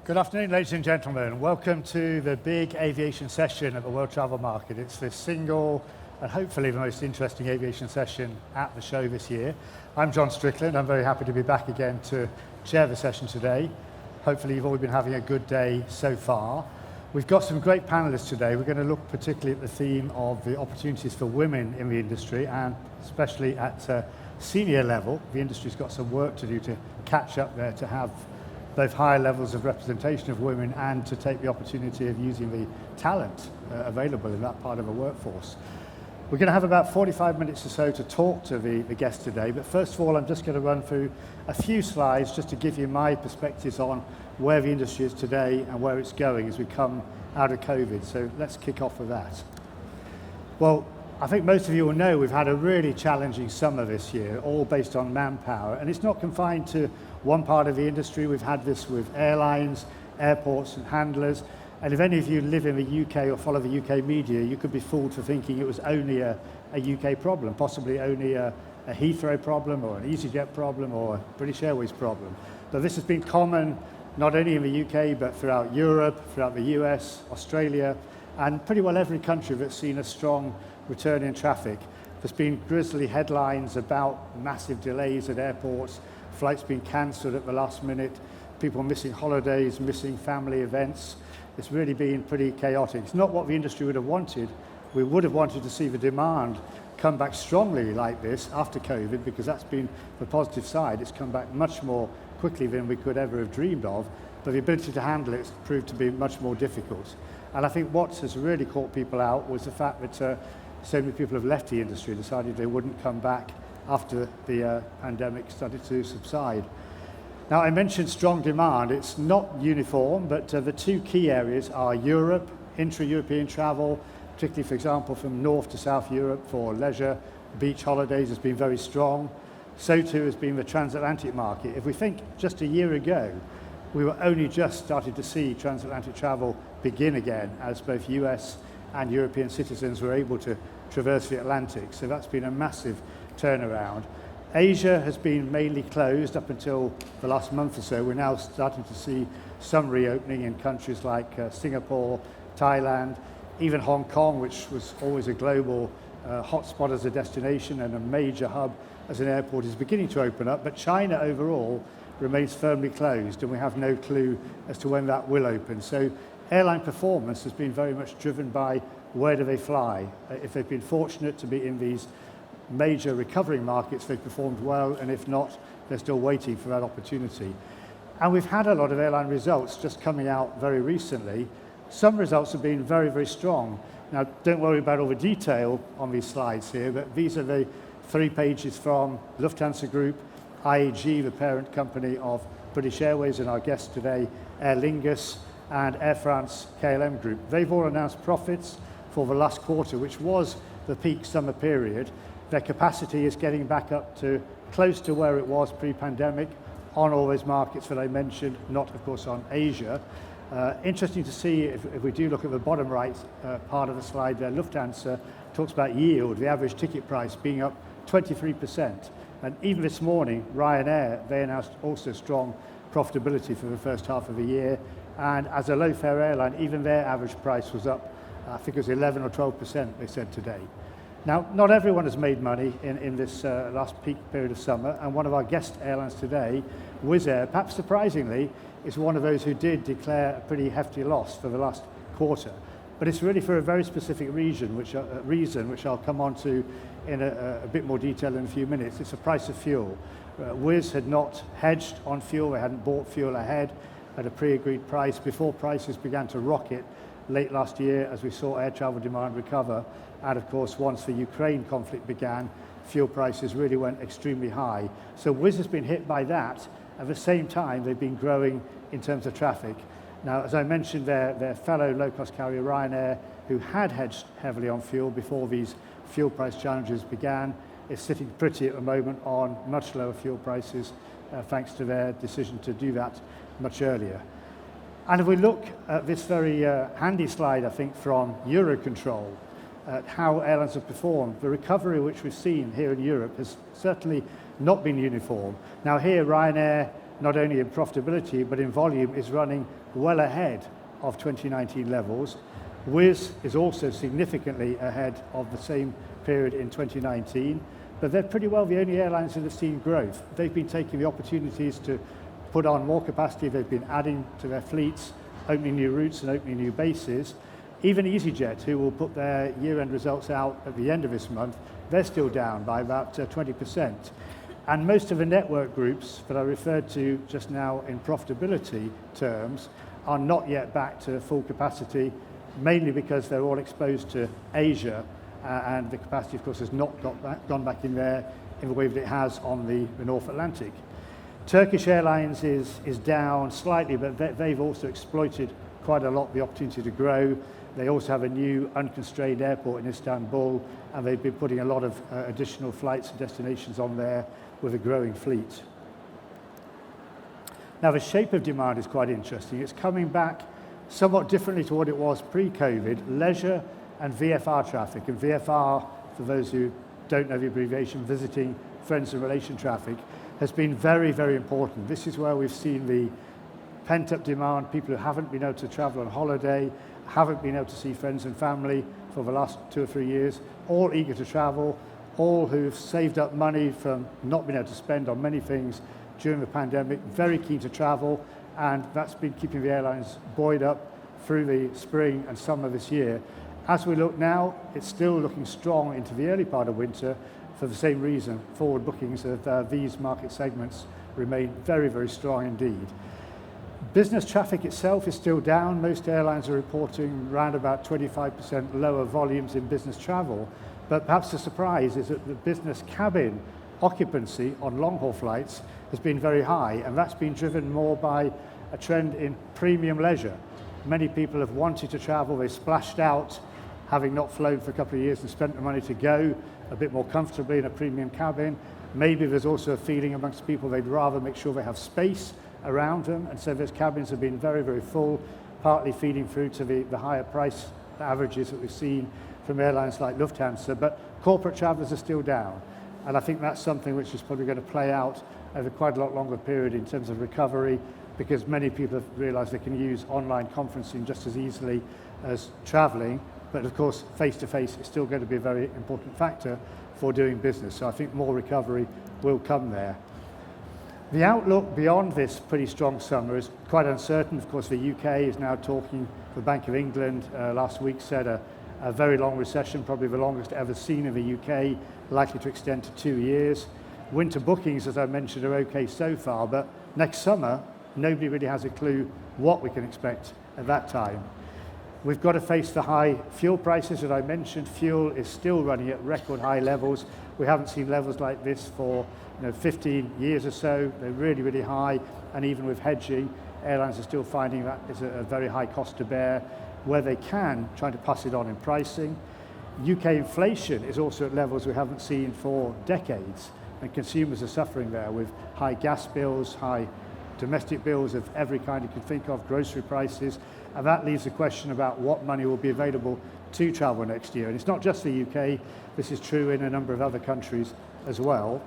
Good afternoon, ladies and gentlemen. Welcome to the big aviation session at the World Travel Market. It's the single and hopefully the most interesting aviation session at the show this year. I'm John Strickland. I'm very happy to be back again to chair the session today. Hopefully you've all been having a good day so far. We've got some great panelists today. We're going to look particularly at the theme of the opportunities for women in the industry, and especially at senior level. The industry's got some work to do to catch up there, to have both higher levels of representation of women and to take the opportunity of using the talent available in that part of the workforce. We're going to have about 45 minutes or so to talk to the guests today, but first of all I'm just going to run through a few slides just to give you my perspectives on where the industry is today and where it's going as we come out of COVID. So let's kick off with that. Well, I think most of you will know we've had a really challenging summer this year, all based on manpower, and it's not confined to one part of the industry. We've had this with airlines, airports and handlers, and if any of you live in the UK or follow the UK media, you could be fooled for thinking it was only a UK problem, possibly only a Heathrow problem or an EasyJet problem or a British Airways problem. But this has been common not only in the UK but throughout Europe, throughout the US, Australia, and pretty well every country that's seen a strong return in traffic. There's been grisly headlines about massive delays at airports, flights being cancelled at the last minute, people missing holidays, missing family events. It's really been pretty chaotic. It's not what the industry would have wanted. We would have wanted to see the demand come back strongly like this after COVID, because that's been the positive side. It's come back much more quickly than we could ever have dreamed of, but the ability to handle it proved to be much more difficult. And I think what has really caught people out was the fact that so many people have left the industry, decided they wouldn't come back after the pandemic started to subside. Now, I mentioned strong demand. It's not uniform, but the two key areas are Europe, intra-European travel, particularly, for example, from North to South Europe for leisure, beach holidays has been very strong. So too has been the transatlantic market. If we think just a year ago, we were only just starting to see transatlantic travel begin again as both US and European citizens were able to traverse the Atlantic. So that's been a massive turnaround. Asia has been mainly closed up until the last month or so. We're now starting to see some reopening in countries like Singapore, Thailand, even Hong Kong, which was always a global hotspot as a destination and a major hub as an airport, is beginning to open up. But China overall remains firmly closed, and we have no clue as to when that will open. So airline performance has been very much driven by where do they fly. If they've been fortunate to be in these major recovering markets, they've performed well, and if not, they're still waiting for that opportunity. And we've had a lot of airline results just coming out very recently. Some results have been very, very strong. Now, don't worry about all the detail on these slides here, but these are the 3 pages from Lufthansa Group, IAG, the parent company of British Airways, and our guest today, Aer Lingus, and Air France KLM Group. They've all announced profits for the last quarter, which was the peak summer period. Their capacity is getting back up to close to where it was pre-pandemic on all those markets that I mentioned, not of course on Asia. Interesting to see, if we do look at the bottom right part of the slide there, Lufthansa talks about yield, the average ticket price being up 23%. And even this morning, Ryanair, they announced also strong profitability for the first half of the year. And as a low-fare airline, even their average price was up, I think it was 11 or 12%, they said today. Now, not everyone has made money in this last peak period of summer, and one of our guest airlines today, Wizz Air, perhaps surprisingly, is one of those who did declare a pretty hefty loss for the last quarter. But it's really for a very specific reason, which I'll come on to in a bit more detail in a few minutes. It's the price of fuel. Wizz had not hedged on fuel, they hadn't bought fuel ahead at a pre-agreed price before prices began to rocket late last year as we saw air travel demand recover. And of course, once the Ukraine conflict began, fuel prices really went extremely high. So Wizz has been hit by that. At the same time, they've been growing in terms of traffic. Now, as I mentioned, their fellow low-cost carrier Ryanair, who had hedged heavily on fuel before these fuel price challenges began, is sitting pretty at the moment on much lower fuel prices, thanks to their decision to do that much earlier. And if we look at this very handy slide, I think, from Eurocontrol, at how airlines have performed, the recovery which we've seen here in Europe has certainly not been uniform. Now here, Ryanair, not only in profitability, but in volume, is running well ahead of 2019 levels. Wizz is also significantly ahead of the same period in 2019, but they're pretty well the only airlines that have seen growth. They've been taking the opportunities to put on more capacity. They've been adding to their fleets, opening new routes and opening new bases. Even EasyJet, who will put their year-end results out at the end of this month, they're still down by about 20%. And most of the network groups that I referred to just now in profitability terms are not yet back to full capacity, mainly because they're all exposed to Asia, and the capacity, of course, has not gone back in there in the way that it has on the North Atlantic. Turkish Airlines is down slightly, but they've also exploited quite a lot the opportunity to grow. They also have a new unconstrained airport in Istanbul, and they've been putting a lot of additional flights and destinations on there with a growing fleet. Now, the shape of demand is quite interesting. It's coming back somewhat differently to what it was pre-COVID. Leisure and VFR traffic, and VFR, for those who don't know the abbreviation, visiting friends and relation traffic, has been very, very important. This is where we've seen the pent-up demand, people who haven't been able to travel on holiday, haven't been able to see friends and family for the last 2 or 3 years, all eager to travel, all who've saved up money from not being able to spend on many things during the pandemic, very keen to travel, and that's been keeping the airlines buoyed up through the spring and summer this year. As we look now, it's still looking strong into the early part of winter for the same reason. Forward bookings of these market segments remain very, very strong indeed. Business traffic itself is still down. Most airlines are reporting around about 25% lower volumes in business travel. But perhaps the surprise is that the business cabin occupancy on long-haul flights has been very high, and that's been driven more by a trend in premium leisure. Many people have wanted to travel. They splashed out, having not flown for a couple of years, and spent the money to go a bit more comfortably in a premium cabin. Maybe there's also a feeling amongst people they'd rather make sure they have space around them, and so those cabins have been very, very full, partly feeding through to the higher price averages that we've seen from airlines like Lufthansa. But corporate travellers are still down, and I think that's something which is probably going to play out over quite a lot longer period in terms of recovery, because many people have realised they can use online conferencing just as easily as travelling. But of course, face-to-face is still going to be a very important factor for doing business. So I think more recovery will come there. The outlook beyond this pretty strong summer is quite uncertain. Of course, the UK is now talking, the Bank of England last week said a very long recession, probably the longest ever seen in the UK, likely to extend to 2 years. Winter bookings, as I mentioned, are okay so far, but next summer, nobody really has a clue what we can expect at that time. We've got to face the high fuel prices that I mentioned. Fuel is still running at record high levels. We haven't seen levels like this for 15 years or so. They're really, really high, and even with hedging, airlines are still finding that is a very high cost to bear. Where they can, trying to pass it on in pricing. UK inflation is also at levels we haven't seen for decades, and consumers are suffering there with high gas bills, high domestic bills of every kind you can think of, grocery prices, and that leaves the question about what money will be available to travel next year. And it's not just the UK, this is true in a number of other countries as well.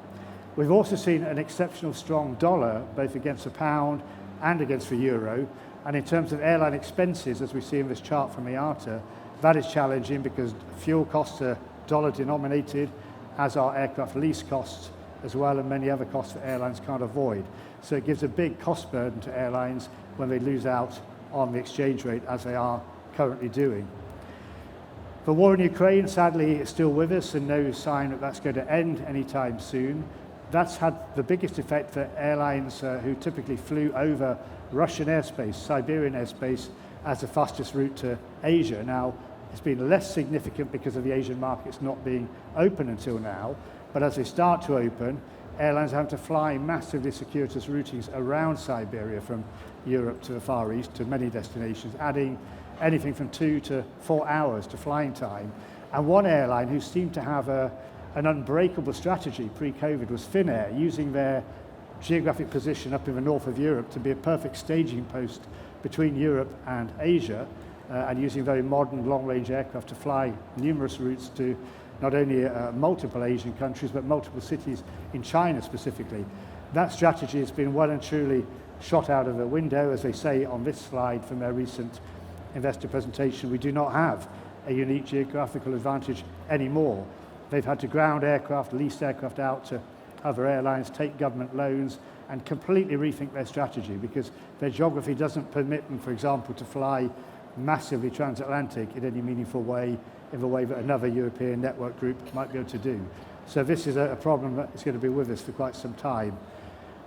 We've also seen an exceptional strong dollar, both against the pound and against the euro, and in terms of airline expenses, as we see in this chart from IATA, that is challenging because fuel costs are dollar denominated, as are aircraft lease costs as well, and many other costs that airlines can't avoid. So it gives a big cost burden to airlines when they lose out on the exchange rate, as they are currently doing. The war in Ukraine, sadly, is still with us, and no sign that that's going to end anytime soon. That's had the biggest effect for airlines who typically flew over Russian airspace, Siberian airspace, as the fastest route to Asia. Now, it's been less significant because of the Asian markets not being open until now, but as they start to open, airlines have to fly massively circuitous routings around Siberia from Europe to the Far East to many destinations, adding anything from 2 to 4 hours to flying time. And one airline who seemed to have an unbreakable strategy pre-COVID was Finnair, using their geographic position up in the north of Europe to be a perfect staging post between Europe and Asia, and using very modern long-range aircraft to fly numerous routes to not only multiple Asian countries, but multiple cities in China specifically. That strategy has been well and truly shot out of a window. As they say on this slide from their recent investor presentation, we do not have a unique geographical advantage anymore. They've had to ground aircraft, lease aircraft out to other airlines, take government loans, and completely rethink their strategy because their geography doesn't permit them, for example, to fly massively transatlantic in any meaningful way, in the way that another European network group might be able to do. So this is a problem that is going to be with us for quite some time.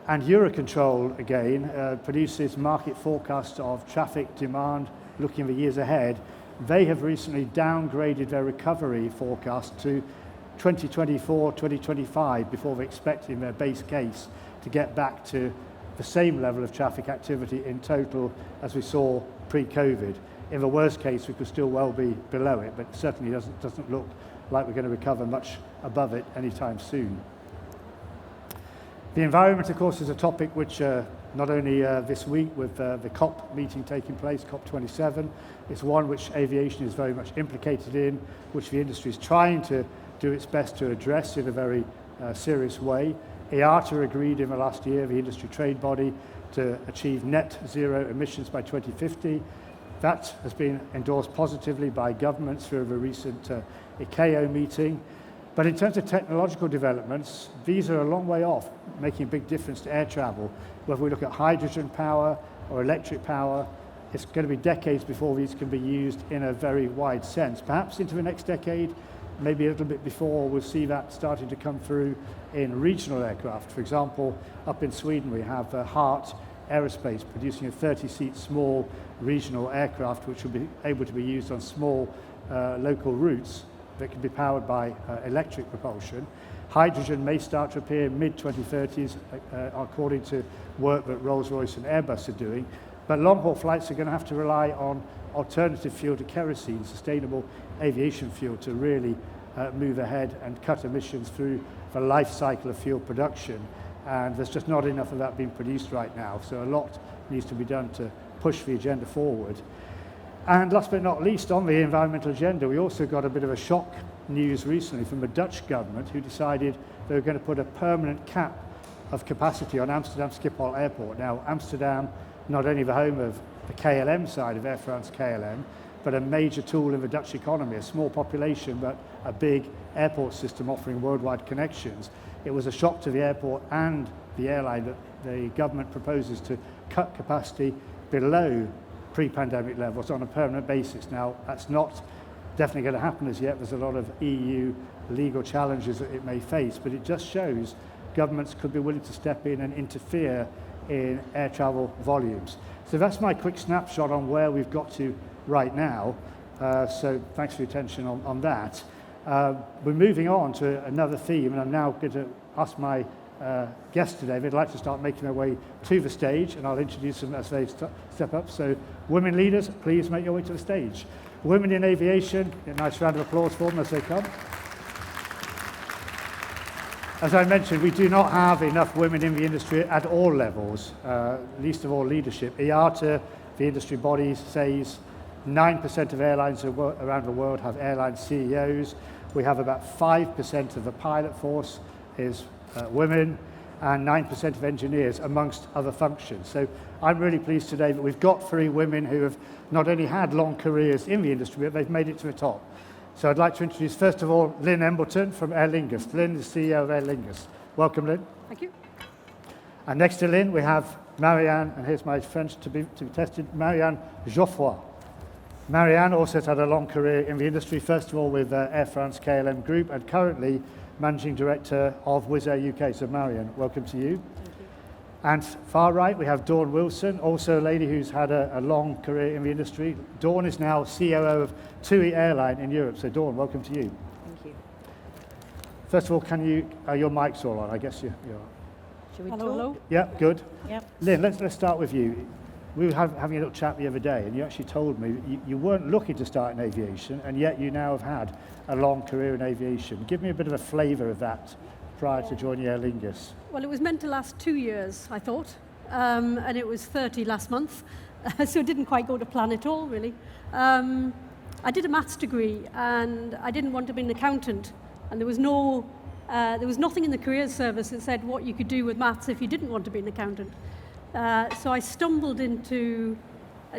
And Eurocontrol, again, produces market forecasts of traffic demand looking the years ahead. They have recently downgraded their recovery forecast to 2024, 2025 before they're expecting their base case to get back to the same level of traffic activity in total as we saw pre-COVID. In the worst case, we could still well be below it, but certainly doesn't look like we're going to recover much above it anytime soon. The environment, of course, is a topic which not only this week with the COP meeting taking place, COP27, it's one which aviation is very much implicated in, which the industry is trying to do its best to address in a very serious way. IATA agreed in the last year, the industry trade body, to achieve net zero emissions by 2050. That has been endorsed positively by governments through the recent ICAO meeting. But in terms of technological developments, these are a long way off, making a big difference to air travel. Whether we look at hydrogen power or electric power, it's going to be decades before these can be used in a very wide sense. Perhaps into the next decade, maybe a little bit before, we'll see that starting to come through in regional aircraft. For example, up in Sweden, we have Heart Aerospace producing a 30-seat small regional aircraft which will be able to be used on small local routes that can be powered by electric propulsion. Hydrogen may start to appear mid-2030s according to work that Rolls-Royce and Airbus are doing, but long-haul flights are going to have to rely on alternative fuel to kerosene, sustainable aviation fuel, to really move ahead and cut emissions through the life cycle of fuel production. And there's just not enough of that being produced right now, so a lot needs to be done to push the agenda forward. And last but not least, on the environmental agenda, we also got a bit of a shock news recently from the Dutch government, who decided they were going to put a permanent cap of capacity on Amsterdam Schiphol Airport. Now, Amsterdam, not only the home of the KLM side of Air France KLM, but a major tool in the Dutch economy, a small population, but a big airport system offering worldwide connections. It was a shock to the airport and the airline that the government proposes to cut capacity below pre-pandemic levels on a permanent basis. Now, that's not definitely going to happen as yet. There's a lot of EU legal challenges that it may face, but it just shows governments could be willing to step in and interfere in air travel volumes. So that's my quick snapshot on where we've got to right now. So thanks for your attention on that. We're moving on to another theme, and I'm now going to ask my guests today, they'd like to start making their way to the stage, and I'll introduce them as they step up. So women leaders, please make your way to the stage. Women in aviation, a nice round of applause for them as they come. As I mentioned, we do not have enough women in the industry at all levels, least of all leadership. IATA, the industry body, says 9% of airlines around the world have airline CEOs. We have about 5% of the pilot force is women, and 9% of engineers, amongst other functions. So I'm really pleased today that we've got 3 women who have not only had long careers in the industry, but they've made it to the top. So I'd like to introduce, first of all, Lynne Embleton from Aer Lingus. Lynne is CEO of Aer Lingus. Welcome, Lynne. Thank you. And next to Lynne, we have Marion, and here's my French to be tested, Marion Geoffroy. Marion also has had a long career in the industry, first of all with Air France KLM Group, and currently Managing Director of Wizz Air UK. So Marion, welcome to you. Thank you. And far right, we have Dawn Wilson, also a lady who's had a long career in the industry. Dawn is now COO of TUI Airline in Europe. So Dawn, welcome to you. Thank you. First of all, can you, your mic's all on, I guess you're. Should we Hello, talk? hello. Yeah, good. Yep. Lynne, let's start with you. We were having a little chat the other day, and you actually told me you weren't looking to start in aviation, and yet you now have had a long career in aviation. Give me a bit of a flavour of that prior to joining Aer Lingus. Well, it was meant to last 2 years, I thought, and it was 30 last month, so it didn't quite go to plan at all, really. I did a maths degree, and I didn't want to be an accountant, and there was nothing in the careers service that said what you could do with maths if you didn't want to be an accountant. So I stumbled into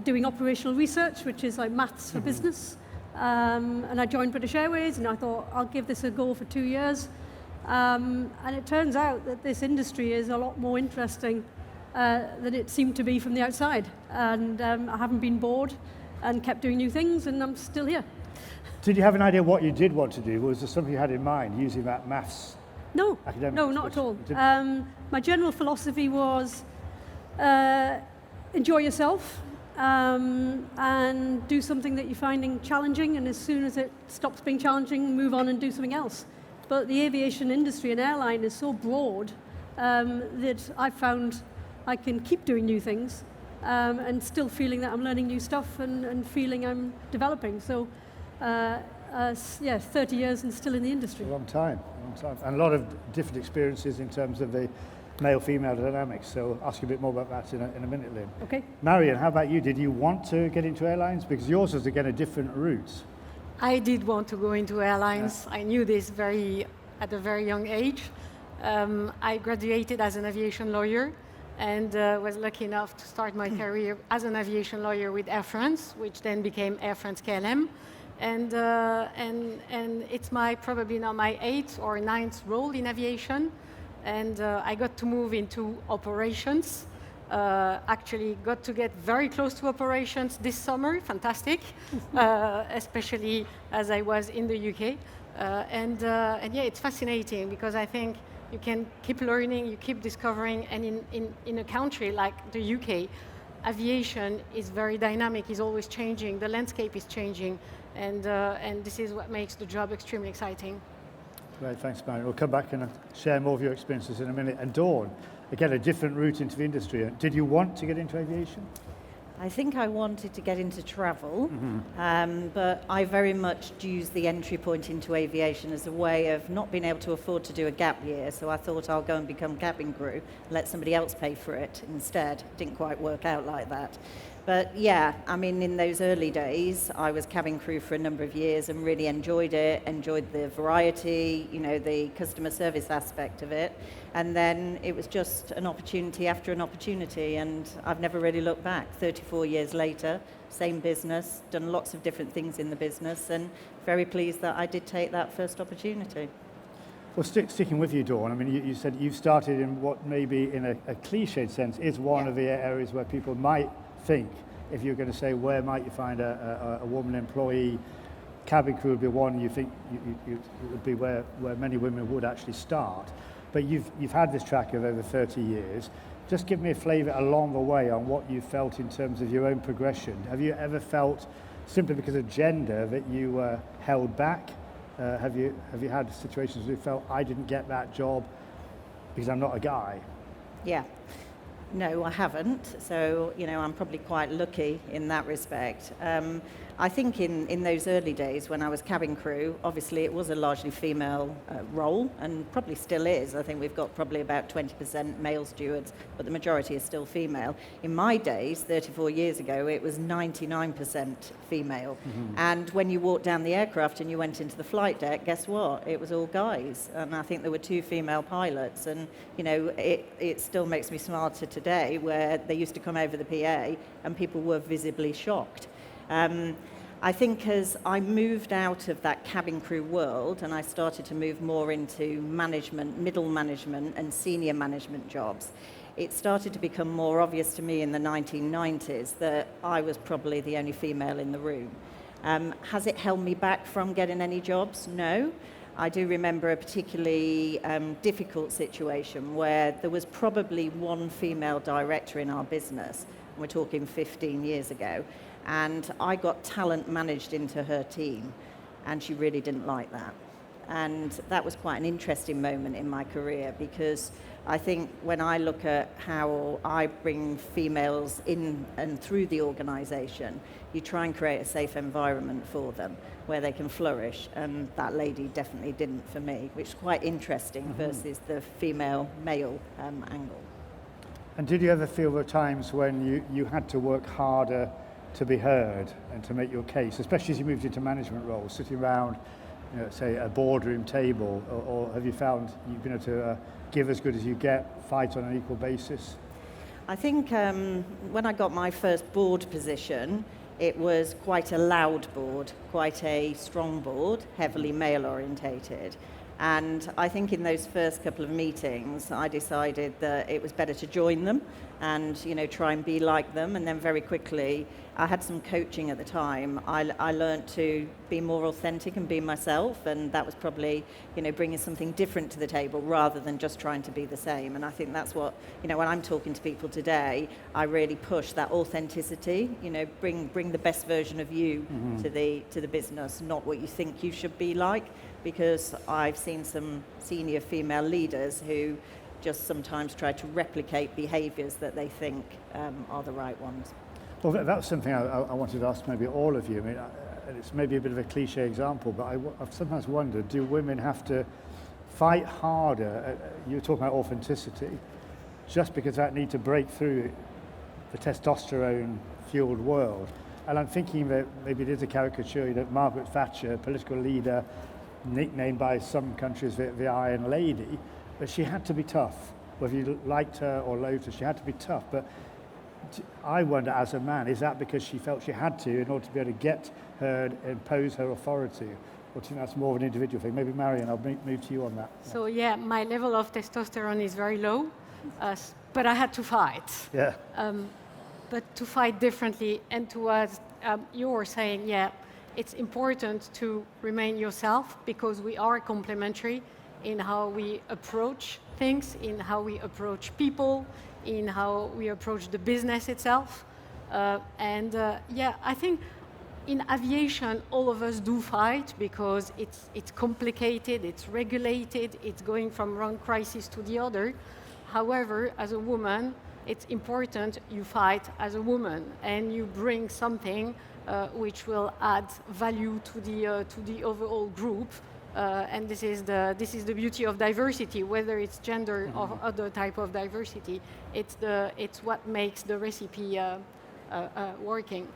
doing operational research, which is like maths for business. And I joined British Airways, and I thought, I'll give this a go for 2 years. And it turns out that this industry is a lot more interesting than it seemed to be from the outside. And I haven't been bored and kept doing new things, and I'm still here. Did you have an idea what you did want to do? Was there something you had in mind, using that maths? No, academic no, not at all. didn't- My general philosophy was enjoy yourself and do something that you're finding challenging, and as soon as it stops being challenging, move on and do something else. But the aviation industry and airline is so broad that I've found I can keep doing new things and still feeling that I'm learning new stuff and feeling I'm developing. So, 30 years and still in the industry. A long time. And a lot of different experiences in terms of the male-female dynamics. So I'll ask you a bit more about that in a minute, Lynne. Okay. Marion, how about you? Did you want to get into airlines? Because yours was, again, a different route. I did want to go into airlines. I knew this at a very young age. I graduated as an aviation lawyer and was lucky enough to start my career as an aviation lawyer with Air France, which then became Air France KLM. And it's probably now my 8th or 9th role in aviation. And I got to move into operations. Actually got to get very close to operations this summer, fantastic, especially as I was in the UK. And yeah, it's fascinating because I think you can keep learning, you keep discovering, and in a country like the UK, aviation is very dynamic, is always changing, the landscape is changing, and this is what makes the job extremely exciting. Great, thanks, Marion. We'll come back and share more of your experiences in a minute. And Dawn, again, a different route into the industry. Did you want to get into aviation? I think I wanted to get into travel, but I very much used the entry point into aviation as a way of not being able to afford to do a gap year. So I thought I'll go and become cabin crew, let somebody else pay for it instead. Didn't quite work out like that. But yeah, I mean, in those early days, I was cabin crew for a number of years and really enjoyed it, enjoyed the variety, you know, the customer service aspect of it. And then it was just an opportunity after an opportunity, and I've never really looked back. 34 years later, same business, done lots of different things in the business, and very pleased that I did take that first opportunity. Well, sticking with you, Dawn, I mean, you said you've started in what maybe in a cliched sense is one of the areas where people might think, if you're going to say where might you find a woman employee, cabin crew would be one you think it would be where many women would actually start. But you've had this track of over 30 years. Just give me a flavour along the way on what you felt in terms of your own progression. Have you ever felt, simply because of gender, that you were held back? Have you had situations where you felt, I didn't get that job because I'm not a guy? Yeah. No, I haven't. So, you know, I'm probably quite lucky in that respect. I think in those early days when I was cabin crew, obviously it was a largely female role, and probably still is. I think we've got probably about 20% male stewards, but the majority is still female. In my days, 34 years ago, it was 99% female. And when you walked down the aircraft and you went into the flight deck, guess what? It was all guys. And I think there were 2 female pilots. And, you know, it still makes me smile to today, where they used to come over the PA and people were visibly shocked. I think as I moved out of that cabin crew world and I started to move more into management, middle management and senior management jobs, it started to become more obvious to me in the 1990s that I was probably the only female in the room. Has it held me back from getting any jobs? No. I do remember a particularly difficult situation where there was probably 1 female director in our business. We're talking 15 years ago. And I got talent managed into her team, and she really didn't like that. And that was quite an interesting moment in my career, because I think when I look at how I bring females in and through the organisation, you try and create a safe environment for them where they can flourish, and that lady definitely didn't for me, which is quite interesting versus the female-male angle. And did you ever feel there were times when you had to work harder to be heard and to make your case, especially as you moved into management roles, sitting around, you know, say a boardroom table, or have you found you've been able to give as good as you get, fight on an equal basis? I think when I got my first board position, it was quite a loud board, quite a strong board, heavily male orientated. And I think in those first couple of meetings, I decided that it was better to join them and, try and be like them. And then very quickly, I had some coaching at the time. I learned to be more authentic and be myself. And that was probably, bringing something different to the table rather than just trying to be the same. And I think that's what, when I'm talking to people today, I really push that authenticity, bring the best version of you to the business, not what you think you should be like. Because I've seen some senior female leaders who just sometimes try to replicate behaviours that they think are the right ones. Well, that's something I wanted to ask maybe all of you. I mean, it's maybe a bit of a cliche example, but I've sometimes wondered, do women have to fight harder? You were talking about authenticity, just because that need to break through the testosterone-fueled world. And I'm thinking that maybe it is a caricature that Margaret Thatcher, political leader, nicknamed by some countries the Iron Lady, but she had to be tough. Whether you liked her or loathed her, she had to be tough. But I wonder, as a man, is that because she felt she had to in order to be able to get her, impose her authority? Or do you think that's more of an individual thing? Maybe Marion, I'll move to you on that. So yeah, my level of testosterone is very low, but I had to fight. Yeah. But to fight differently, and to what you were saying, yeah, it's important to remain yourself because we are complementary in how we approach things, in how we approach people, in how we approach the business itself. I think in aviation, all of us do fight because it's complicated, it's regulated, it's going from one crisis to the other. However, as a woman, it's important you fight as a woman and you bring something which will add value to the overall group, and this is the beauty of diversity, whether it's gender or other type of diversity. It's what makes the recipe working.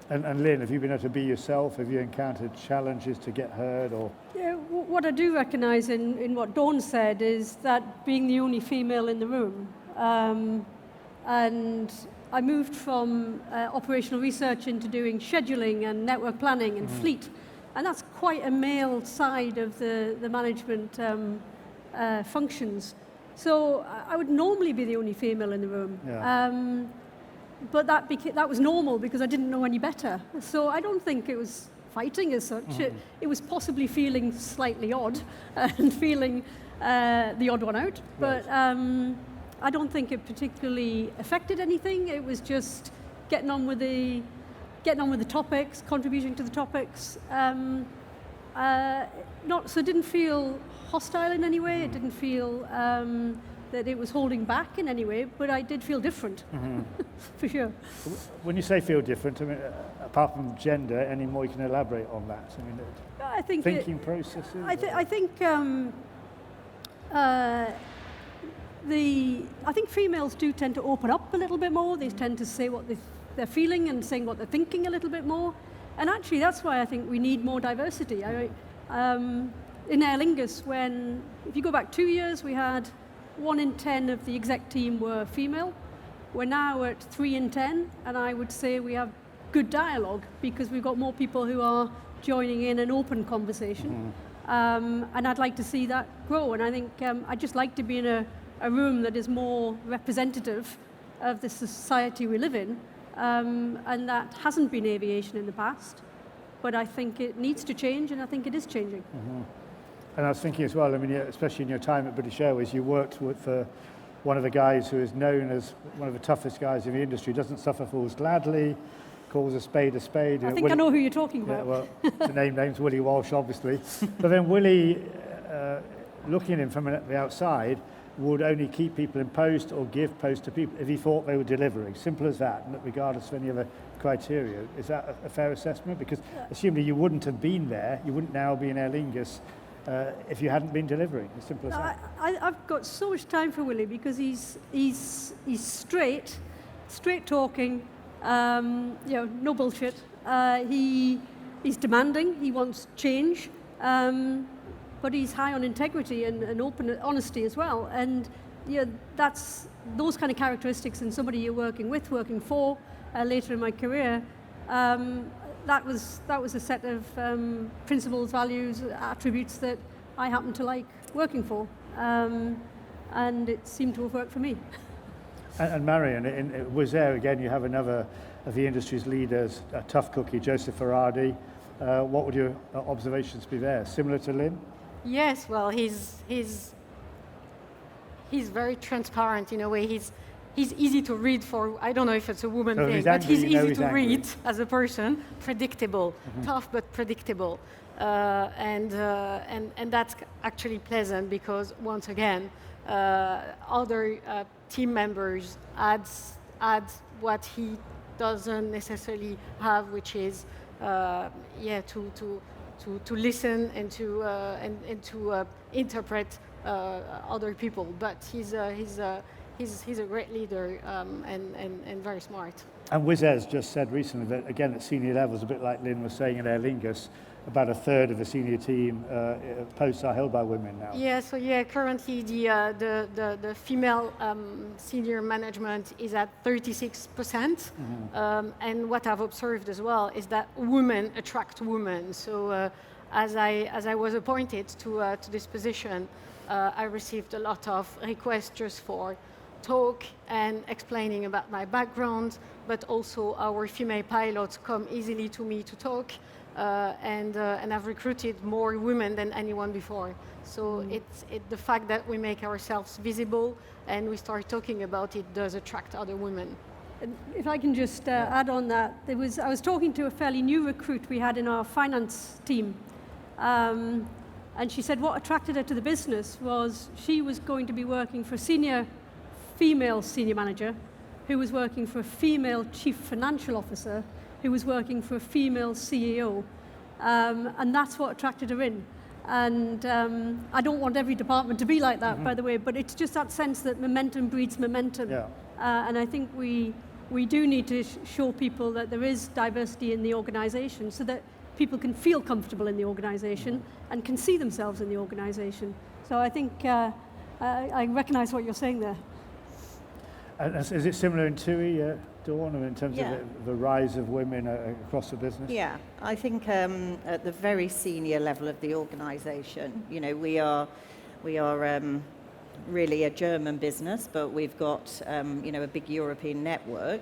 And Lynne, have you been able to be yourself? Have you encountered challenges to get heard? Or Yeah, what I do recognise in what Dawn said is that being the only female in the room, and I moved from operational research into doing scheduling and network planning and fleet. And that's quite a male side of the management functions. So I would normally be the only female in the room. Yeah. But that was normal because I didn't know any better. So I don't think it was fighting as such. It was possibly feeling slightly odd and feeling the odd one out. But I don't think it particularly affected anything. It was just getting on with the topics, contributing to the topics. So it didn't feel hostile in any way. It didn't feel that it was holding back in any way. But I did feel different, for sure. when you say feel different, I mean, apart from gender, any more you can elaborate on that? I mean, I think thinking processes. I think females do tend to open up a little bit more. They tend to say what they're feeling and saying what they're thinking a little bit more. And actually, that's why I think we need more diversity. In Aer Lingus, if you go back 2 years, we had 1 in 10 of the exec team were female. We're now at 3 in 10, and I would say we have good dialogue because we've got more people who are joining in an open conversation. And I'd like to see that grow. And I think I'd just like to be in a room that is more representative of the society we live in, and that hasn't been aviation in the past. But I think it needs to change, and I think it is changing. And I was thinking as well, I mean, especially in your time at British Airways, you worked for one of the guys who is known as one of the toughest guys in the industry, doesn't suffer fools gladly, calls a spade a spade. I think I know who you're talking about. Yeah, well, to name names, Willie Walsh, obviously. But then Willie, looking at him from the outside, would only keep people in post or give post to people if he thought they were delivering. Simple as that, regardless of any other criteria. Is that a fair assessment? Because assuming you wouldn't have been there, you wouldn't now be in Aer Lingus if you hadn't been delivering. As simple as that. I've got so much time for Willie because he's straight talking, no bullshit. He's demanding. He wants change. But he's high on integrity and open honesty as well. And that's those kind of characteristics in somebody you're working with, working for, later in my career. That was a set of principles, values, attributes that I happen to like working for, and it seemed to have worked for me. And Marion, in Wizz Air, again, you have another of the industry's leaders, a tough cookie, Joseph Ferradi. What would your observations be there? Similar to Lynne? Yes, well, he's very transparent in a way. He's easy to read for, I don't know if it's a woman thing, but he's easy to read as a person, predictable, tough but predictable. And that's actually pleasant because, once again, other team members adds what he doesn't necessarily have, which is to listen and to interpret other people. But he's a great leader and very smart. And Wizz Air's just said recently that, again, at senior levels, a bit like Lynne was saying at Aer Lingus, about a third of the senior team posts are held by women now. Yeah, so currently the female senior management is at 36%. And what I've observed as well is that women attract women. So as I was appointed to this position, I received a lot of requests just for talk and explaining about my background, but also our female pilots come easily to me to talk. And I've recruited more women than anyone before. So it's the fact that we make ourselves visible and we start talking about it does attract other women. If I can just add on that, I was talking to a fairly new recruit we had in our finance team, and she said what attracted her to the business was she was going to be working for a female senior manager who was working for a female chief financial officer who was working for a female CEO, and that's what attracted her in. And I don't want every department to be like that, by the way, but it's just that sense that momentum breeds momentum. Yeah. And I think we do need to show people that there is diversity in the organisation so that people can feel comfortable in the organisation and can see themselves in the organisation. So I think I recognise what you're saying there. And is it similar in TUI, Dawn, in terms Yeah. of the rise of women across the business? Yeah, I think at the very senior level of the organisation, we are really a German business, but we've got a big European network.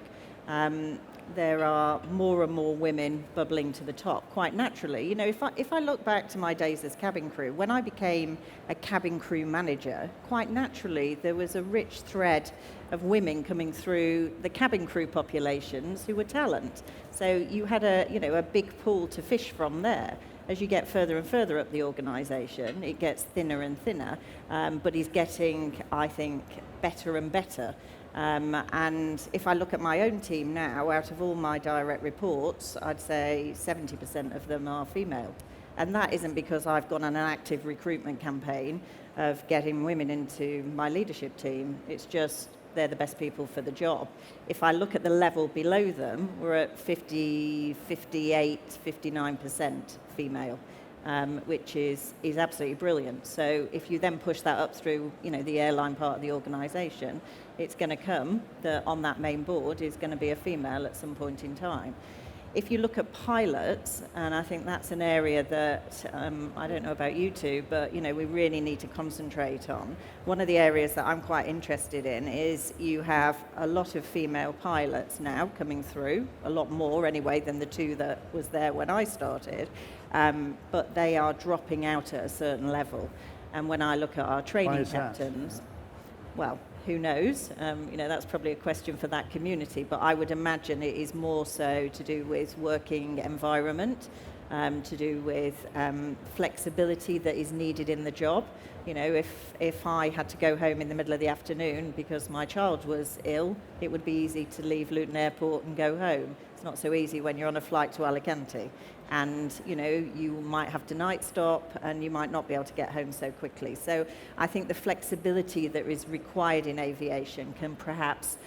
There are more and more women bubbling to the top quite naturally. If I look back to my days as cabin crew, when I became a cabin crew manager, quite naturally there was a rich thread of women coming through the cabin crew populations who were talent. So you had a big pool to fish from there. As you get further and further up the organisation, it gets thinner and thinner, but is getting, I think, better and better. And if I look at my own team now, out of all my direct reports, I'd say 70% of them are female. And that isn't because I've gone on an active recruitment campaign of getting women into my leadership team. It's just they're the best people for the job. If I look at the level below them, we're at 50, 58, 59% female. Which is absolutely brilliant. So if you then push that up through, the airline part of the organisation, it's going to come that on that main board is going to be a female at some point in time. If you look at pilots, and I think that's an area that I don't know about you two, but we really need to concentrate on. One of the areas that I'm quite interested in is you have a lot of female pilots now coming through, a lot more anyway than the two that was there when I started, but they are dropping out at a certain level. And when I look at our training captains, well, who knows? That's probably a question for that community, but I would imagine it is more so to do with working environment, to do with flexibility that is needed in the job. If I had to go home in the middle of the afternoon because my child was ill, it would be easy to leave Luton Airport and go home. It's not so easy when you're on a flight to Alicante. And, you might have to night stop and you might not be able to get home so quickly. So I think the flexibility that is required in aviation can perhaps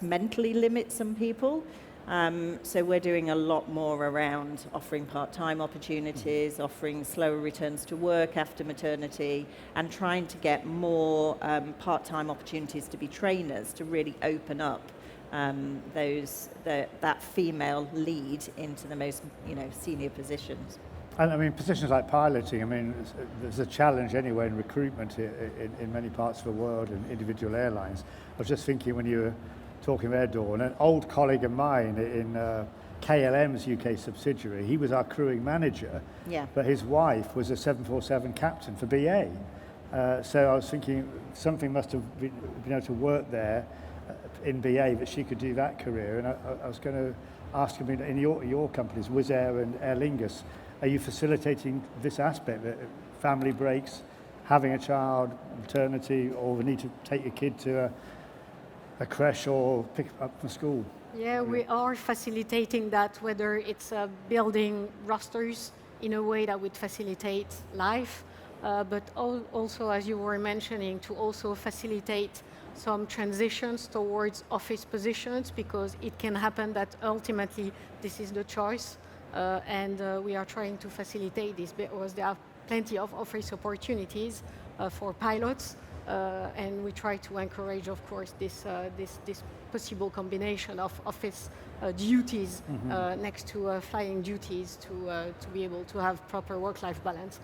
mentally limit some people. So we're doing a lot more around offering part-time opportunities, offering slower returns to work after maternity, and trying to get more part-time opportunities to be trainers to really open up that female lead into the most senior positions. And I mean, positions like piloting, I mean, there's a challenge anyway in recruitment in many parts of the world and individual airlines. I was just thinking when you were talking of Air Dawn, an old colleague of mine in KLM's UK subsidiary, he was our crewing manager, but his wife was a 747 captain for BA. So I was thinking something must have been able to work there in BA that she could do that career. And I was going to ask him, in your companies, Wizz Air and Aer Lingus, are you facilitating this aspect, that family breaks, having a child, maternity, or the need to take your kid to a creche or pick up from school? Yeah, we are facilitating that, whether it's building rosters in a way that would facilitate life, but also, as you were mentioning, to also facilitate some transitions towards office positions, because it can happen that ultimately this is the choice. And we are trying to facilitate this because there are plenty of office opportunities for pilots, and we try to encourage, of course, this possible combination of office duties next to flying duties to be able to have proper work-life balance.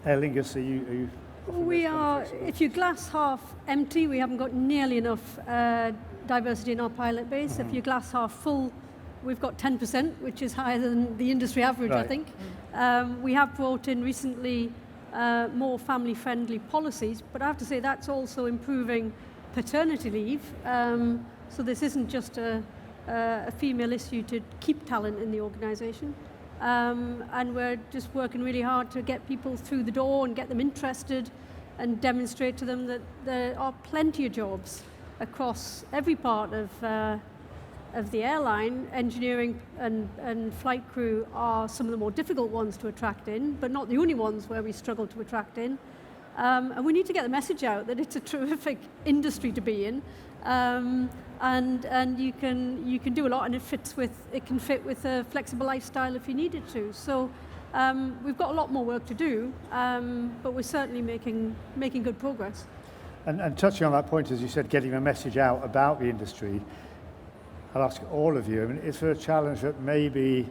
Aer Lingus, are you We are, if you glass half empty, we haven't got nearly enough diversity in our pilot base. If you're glass half full, we've got 10%, which is higher than the industry average, I think. We have brought in recently more family-friendly policies, but I have to say that's also improving paternity leave. So this isn't just a female issue to keep talent in the organisation. And we're just working really hard to get people through the door and get them interested and demonstrate to them that there are plenty of jobs across every part of the airline. Engineering and flight crew are some of the more difficult ones to attract in, but not the only ones where we struggle to attract in. And we need to get the message out that it's a terrific industry to be in, and you can do a lot, and it can fit with a flexible lifestyle if you needed to. So we've got a lot more work to do, but we're certainly making good progress. And touching on that point, as you said, getting the message out about the industry, I'll ask all of you, I mean, is there a challenge that maybe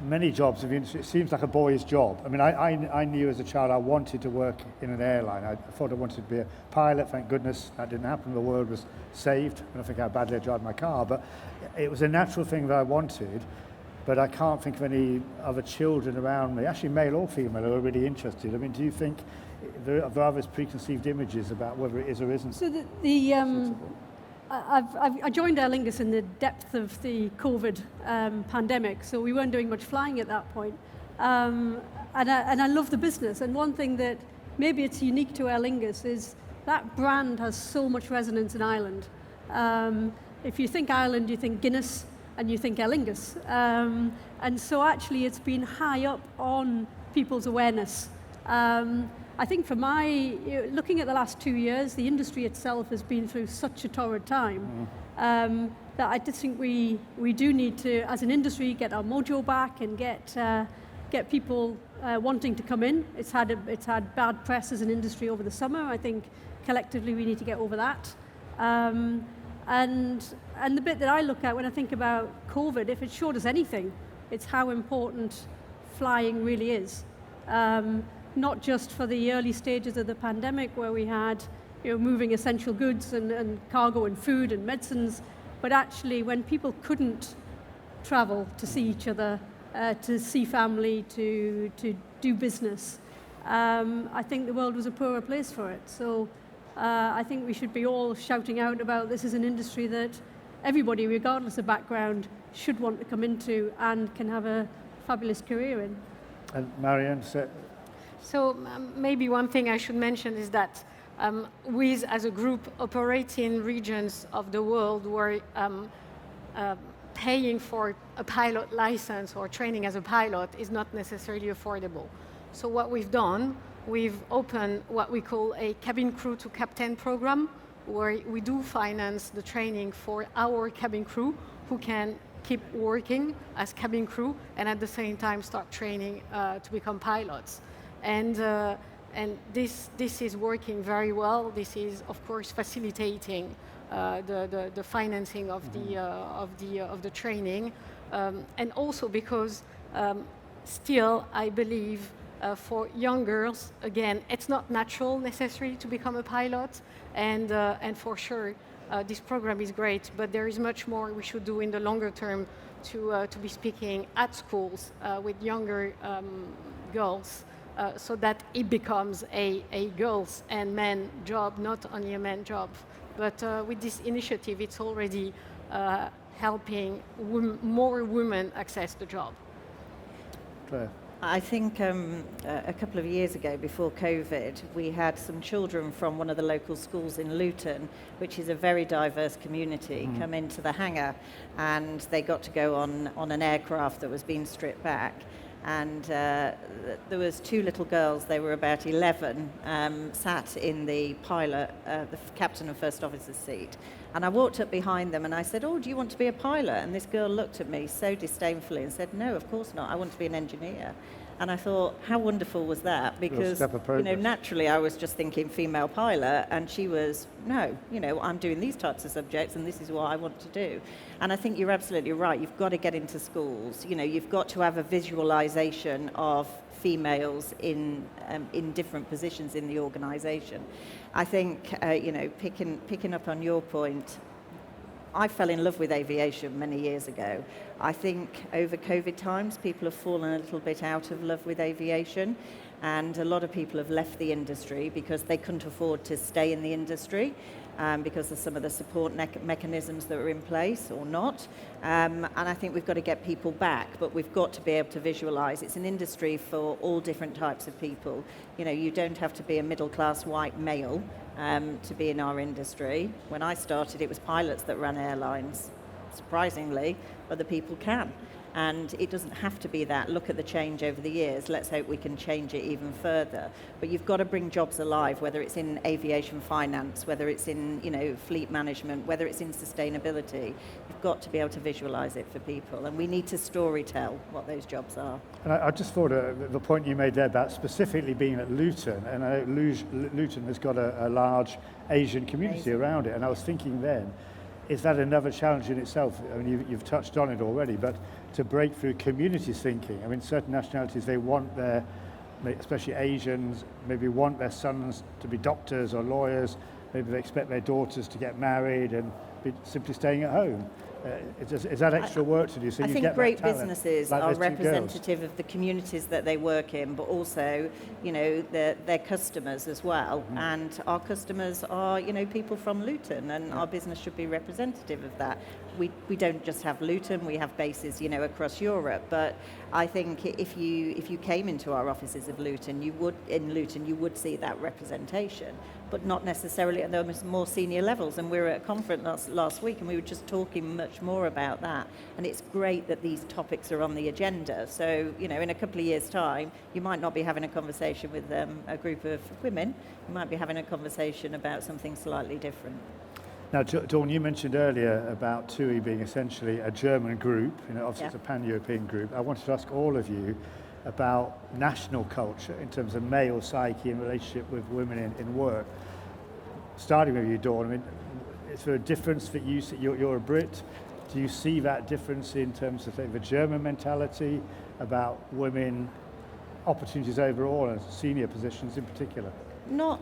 many jobs in the industry, it seems like a boy's job. I mean, I knew as a child I wanted to work in an airline. I thought I wanted to be a pilot. Thank goodness that didn't happen. The world was saved. I don't think how badly I drive my car, but it was a natural thing that I wanted. But I can't think of any other children around me, actually male or female, who are really interested. I mean, do you think there are other preconceived images about whether it is or isn't? So I joined Aer Lingus in the depth of the COVID pandemic, so we weren't doing much flying at that point. And I love the business. And one thing that maybe it's unique to Aer Lingus is that brand has so much resonance in Ireland. If you think Ireland, you think Guinness, and you think Aer Lingus. And so actually it's been high up on people's awareness. I think looking at the last 2 years, the industry itself has been through such a torrid time that I just think we do need to, as an industry, get our mojo back and get people wanting to come in. It's had bad press as an industry over the summer. I think collectively we need to get over that. And the bit that I look at when I think about COVID, if it showed us anything, it's how important flying really is. Not just for the early stages of the pandemic where we had moving essential goods and cargo and food and medicines, but actually when people couldn't travel to see each other, to see family, to do business, I think the world was a poorer place for it. So I think we should be all shouting out about this is an industry that everybody, regardless of background, should want to come into and can have a fabulous career in. And Marion, So maybe one thing I should mention is that Wizz as a group operates in regions of the world where paying for a pilot license or training as a pilot is not necessarily affordable. So what we've done, we've opened what we call a cabin crew to captain program, where we do finance the training for our cabin crew who can keep working as cabin crew and at the same time start training to become pilots. And this is working very well. This is, of course, facilitating the financing of the training, and also because still I believe for young girls, again, it's not natural necessarily to become a pilot, and for sure this program is great, but there is much more we should do in the longer term to be speaking at schools with younger girls. So that it becomes a girls and men job, not only a men job. But with this initiative, it's already helping more women access the job. Claire. I think a couple of years ago, before COVID, we had some children from one of the local schools in Luton, which is a very diverse community, come into the hangar, and they got to go on an aircraft that was being stripped back. And there was two little girls, they were about 11, sat in the pilot, the captain and first officer's seat. And I walked up behind them and I said, "Oh, do you want to be a pilot?" And this girl looked at me so disdainfully and said, "No, of course not, I want to be an engineer." And I thought, how wonderful was that? Because, naturally I was just thinking female pilot, and she was, no, I'm doing these types of subjects and this is what I want to do. And I think you're absolutely right. You've got to get into schools. You've got to have a visualization of females in different positions in the organization. I think, picking up on your point, I fell in love with aviation many years ago. I think over COVID times, people have fallen a little bit out of love with aviation, and a lot of people have left the industry because they couldn't afford to stay in the industry because of some of the support mechanisms that are in place or not. And I think we've got to get people back, but we've got to be able to visualize. It's an industry for all different types of people. You don't have to be a middle-class white male to be in our industry. When I started, it was pilots that ran airlines. Surprisingly, other people can. And it doesn't have to be that. Look at the change over the years. Let's hope we can change it even further. But you've got to bring jobs alive, whether it's in aviation finance, whether it's in fleet management, whether it's in sustainability. You've got to be able to visualize it for people. And we need to story tell what those jobs are. And I just thought the point you made there about specifically being at Luton, and I know Luton has got a large Asian community around it. And I was thinking then, is that another challenge in itself? I mean, you've touched on it already, but to break through communities thinking. I mean, certain nationalities, they want their, especially Asians, maybe want their sons to be doctors or lawyers. Maybe they expect their daughters to get married and be simply staying at home. Is that extra work to do? So I you think get great that businesses like are those two girls. representative of the communities that they work in, but also, their customers as well. Mm-hmm. And our customers are, people from Luton, and our business should be representative of that. We don't just have Luton, we have bases, across Europe. But I think if you came into our offices of Luton, you would see that representation, but not necessarily at those more senior levels. And we were at a conference last week, and we were just talking much more about that. And it's great that these topics are on the agenda. So, in a couple of years' time, you might not be having a conversation with a group of women. You might be having a conversation about something slightly different. Now, Dawn, you mentioned earlier about TUI being essentially a German group. Obviously it's a pan-European group. I wanted to ask all of you about national culture in terms of male psyche in relationship with women in work. Starting with you, Dawn, I mean, is there a difference that you're a Brit? Do you see that difference in terms of the German mentality about women opportunities overall and senior positions in particular? Not,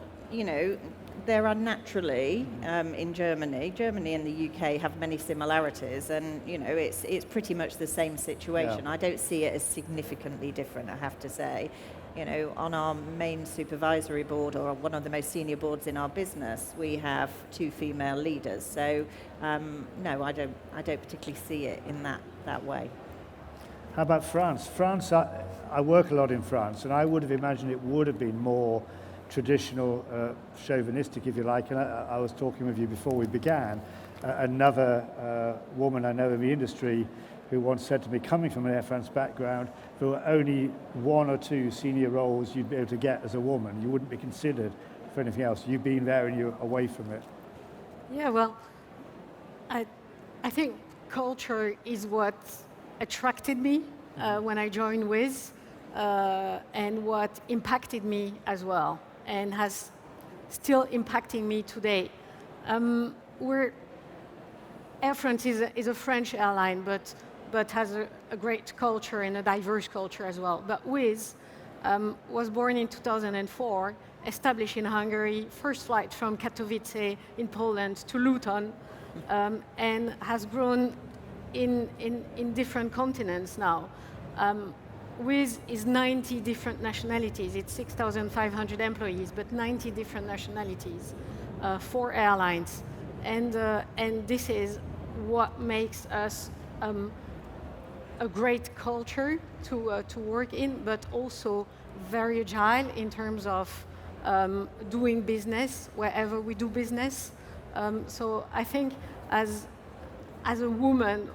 there are naturally in Germany and the UK have many similarities, and it's pretty much the same situation. Yeah. I don't see it as significantly different, I have to say. On our main supervisory board, or one of the most senior boards in our business, we have 2 female leaders. So no, I don't particularly see it in that way. How about France? France, I work a lot in France, and I would have imagined it would have been more traditional, chauvinistic, if you like. And I was talking with you before we began. Another woman I know in the industry who once said to me, coming from an Air France background, there were only 1 or 2 senior roles you'd be able to get as a woman. You wouldn't be considered for anything else. You've been there and you're away from it. Yeah, well, I think culture is what attracted me when I joined Wizz, and what impacted me as well, and has still impacting me today. Air France is a French airline, but has a great culture and a diverse culture as well. But Wizz was born in 2004, established in Hungary, first flight from Katowice in Poland to Luton, and has grown in different continents now. Wizz is 90 different nationalities. It's 6,500 employees, but 90 different nationalities, 4 airlines. And this is what makes us a great culture to work in, but also very agile in terms of doing business wherever we do business. So I think as a woman,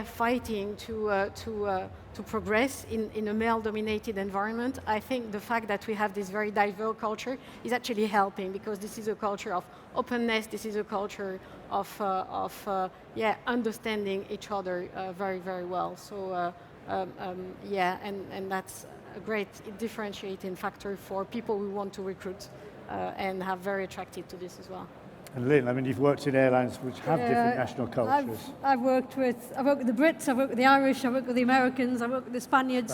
fighting to progress in a male-dominated environment, I think the fact that we have this very diverse culture is actually helping, because this is a culture of openness. This is a culture of understanding each other very, very well. So and that's a great differentiating factor for people we want to recruit and have very attracted to this as well. And Lynne, I mean, you've worked in airlines which have different national cultures. I've worked with the Brits, I've worked with the Irish, I've worked with the Americans, I've worked with the Spaniards.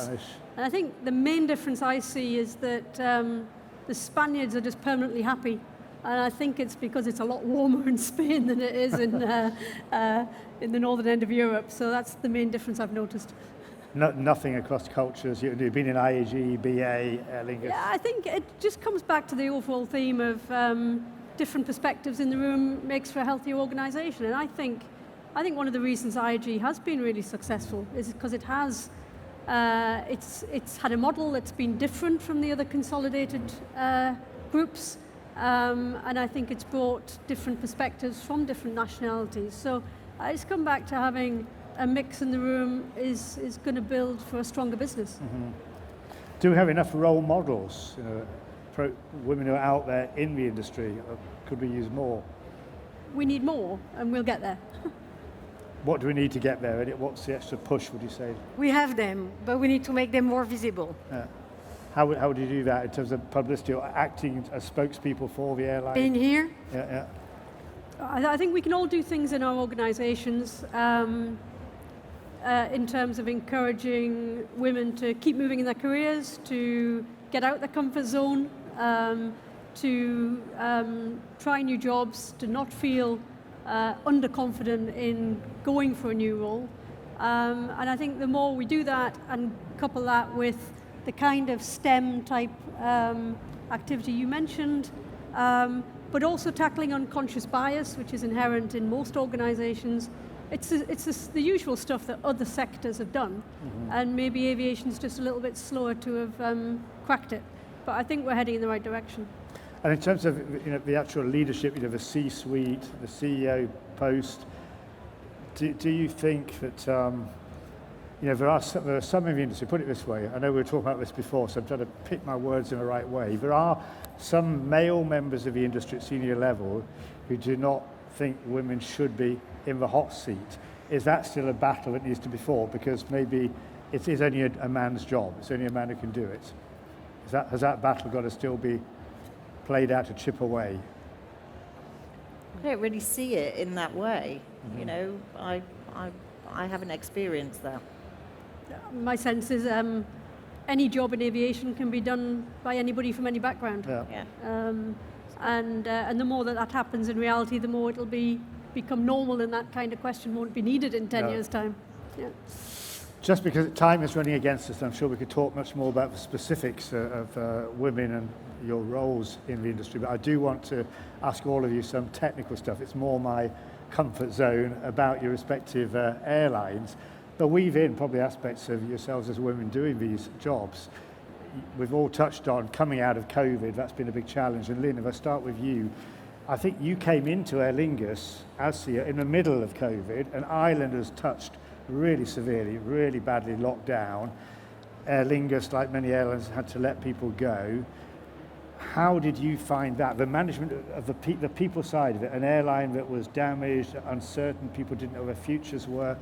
And I think the main difference I see is that the Spaniards are just permanently happy. And I think it's because it's a lot warmer in Spain than it is in the northern end of Europe. So that's the main difference I've noticed. Nothing across cultures. You've been in IAG, BA, Aer Lingus. Yeah, I think it just comes back to the overall theme of different perspectives in the room makes for a healthier organisation. And I think one of the reasons IAG has been really successful is because it has it's had a model that's been different from the other consolidated groups, and I think it's brought different perspectives from different nationalities. So I just come back to having a mix in the room is going to build for a stronger business. Mm-hmm. Do we have enough role models? Women who are out there in the industry, could we use more? We need more, and we'll get there. What do we need to get there? And what's the extra push, would you say? We have them, but we need to make them more visible. How would you do that in terms of publicity or acting as spokespeople for the airline? Being here? Yeah. I think we can all do things in our organisations in terms of encouraging women to keep moving in their careers, to get out their comfort zone, to try new jobs, to not feel underconfident in going for a new role. And I think the more we do that and couple that with the kind of STEM type activity you mentioned, but also tackling unconscious bias, which is inherent in most organisations. It's the usual stuff that other sectors have done, and maybe aviation's just a little bit slower to have cracked it. But I think we're heading in the right direction. And in terms of the actual leadership, the C-suite, the CEO post, do you think that there are some in the industry? Put it this way: I know we were talking about this before, so I'm trying to pick my words in the right way. There are some male members of the industry at senior level who do not think women should be in the hot seat. Is that still a battle that needs to be fought? Because maybe it is only a man's job. It's only a man who can do it. Has that battle got to still be played out to chip away? I don't really see it in that way. I haven't experienced that. My sense is any job in aviation can be done by anybody from any background. Yeah. And the more that happens in reality, the more it'll become normal, and that kind of question won't be needed in 10 years' time. Yeah. Just because time is running against us, I'm sure we could talk much more about the specifics of women and your roles in the industry, but I do want to ask all of you some technical stuff. It's more my comfort zone about your respective airlines, but weave in probably aspects of yourselves as women doing these jobs. We've all touched on coming out of COVID. That's been a big challenge. And Lynne, if I start with you, I think you came into Aer Lingus as CEO in the middle of COVID, and Ireland was touched really severely, really badly locked down. Aer Lingus, like many airlines, had to let people go. How did you find that? The management of the people side of it, an airline that was damaged, uncertain, people didn't know where futures were.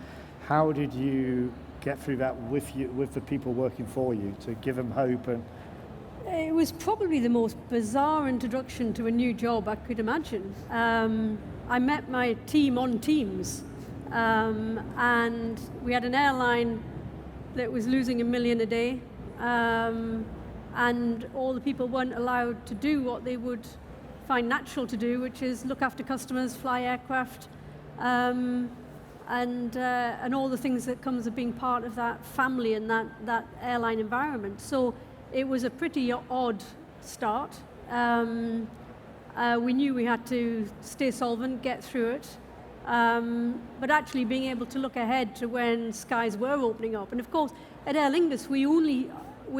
How did you get through that with the people working for you to give them hope? And It was probably the most bizarre introduction to a new job I could imagine. I met my team on Teams, and we had an airline that was losing $1 million a day, and all the people weren't allowed to do what they would find natural to do, which is look after customers, fly aircraft, and all the things that comes of being part of that family and that airline environment. So it was a pretty odd start. We knew we had to stay solvent, get through it, but actually being able to look ahead to when skies were opening up. And of course, at Aer Lingus, we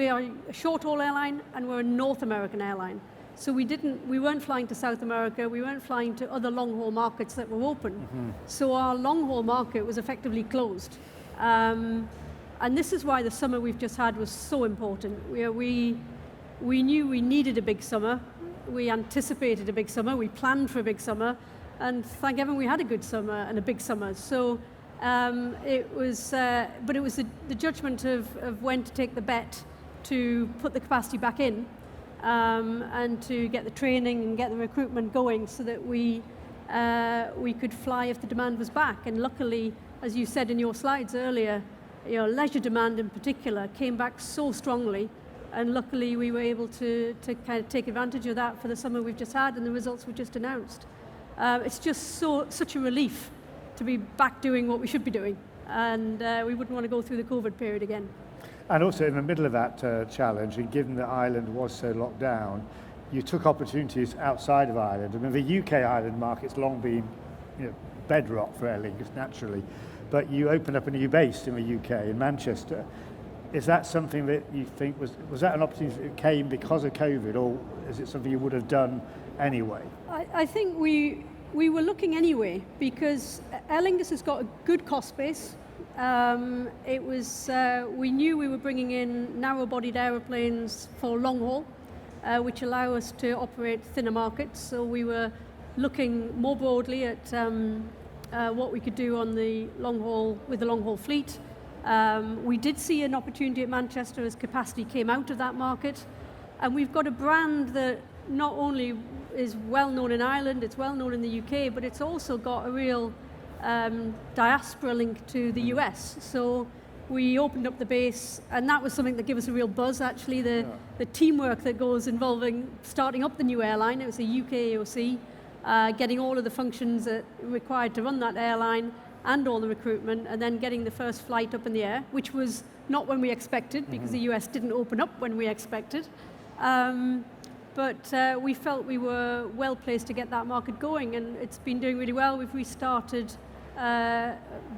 are a short-haul airline and we're a North American airline. So we weren't flying to South America, we weren't flying to other long-haul markets that were open. Mm-hmm. So our long-haul market was effectively closed. And this is why the summer we've just had was so important. We knew we needed a big summer, we anticipated a big summer, we planned for a big summer, and thank heaven we had a good summer and a big summer. So it was the judgment of when to take the bet to put the capacity back in, and to get the training and get the recruitment going so that we could fly if the demand was back. And luckily, as you said in your slides earlier, leisure demand in particular came back so strongly, and luckily we were able to kind of take advantage of that for the summer we've just had and the results we just announced. It's just such a relief to be back doing what we should be doing, and we wouldn't want to go through the COVID period again. And also in the middle of that challenge, and given that Ireland was so locked down, you took opportunities outside of Ireland. I mean, the UK Ireland market's long been bedrock for Aer Lingus, naturally, but you opened up a new base in the UK, in Manchester. Is that something that you think was that an opportunity that came because of COVID, or is it something you would have done anyway? I think we were looking anyway, because Aer Lingus has got a good cost base. We knew we were bringing in narrow-bodied aeroplanes for long haul, which allow us to operate thinner markets. So we were looking more broadly at what we could do on the long haul with the long haul fleet. We did see an opportunity at Manchester as capacity came out of that market, and we've got a brand that not only is well known in Ireland, it's well known in the UK, but it's also got a real diaspora link to the US. So we opened up the base, and that was something that gave us a real buzz, actually, the teamwork that goes involving starting up the new airline. It was a UK AOC, getting all of the functions that required to run that airline and all the recruitment, and then getting the first flight up in the air, which was not when we expected, because the US didn't open up when we expected. But we felt we were well placed to get that market going, and it's been doing really well. We've restarted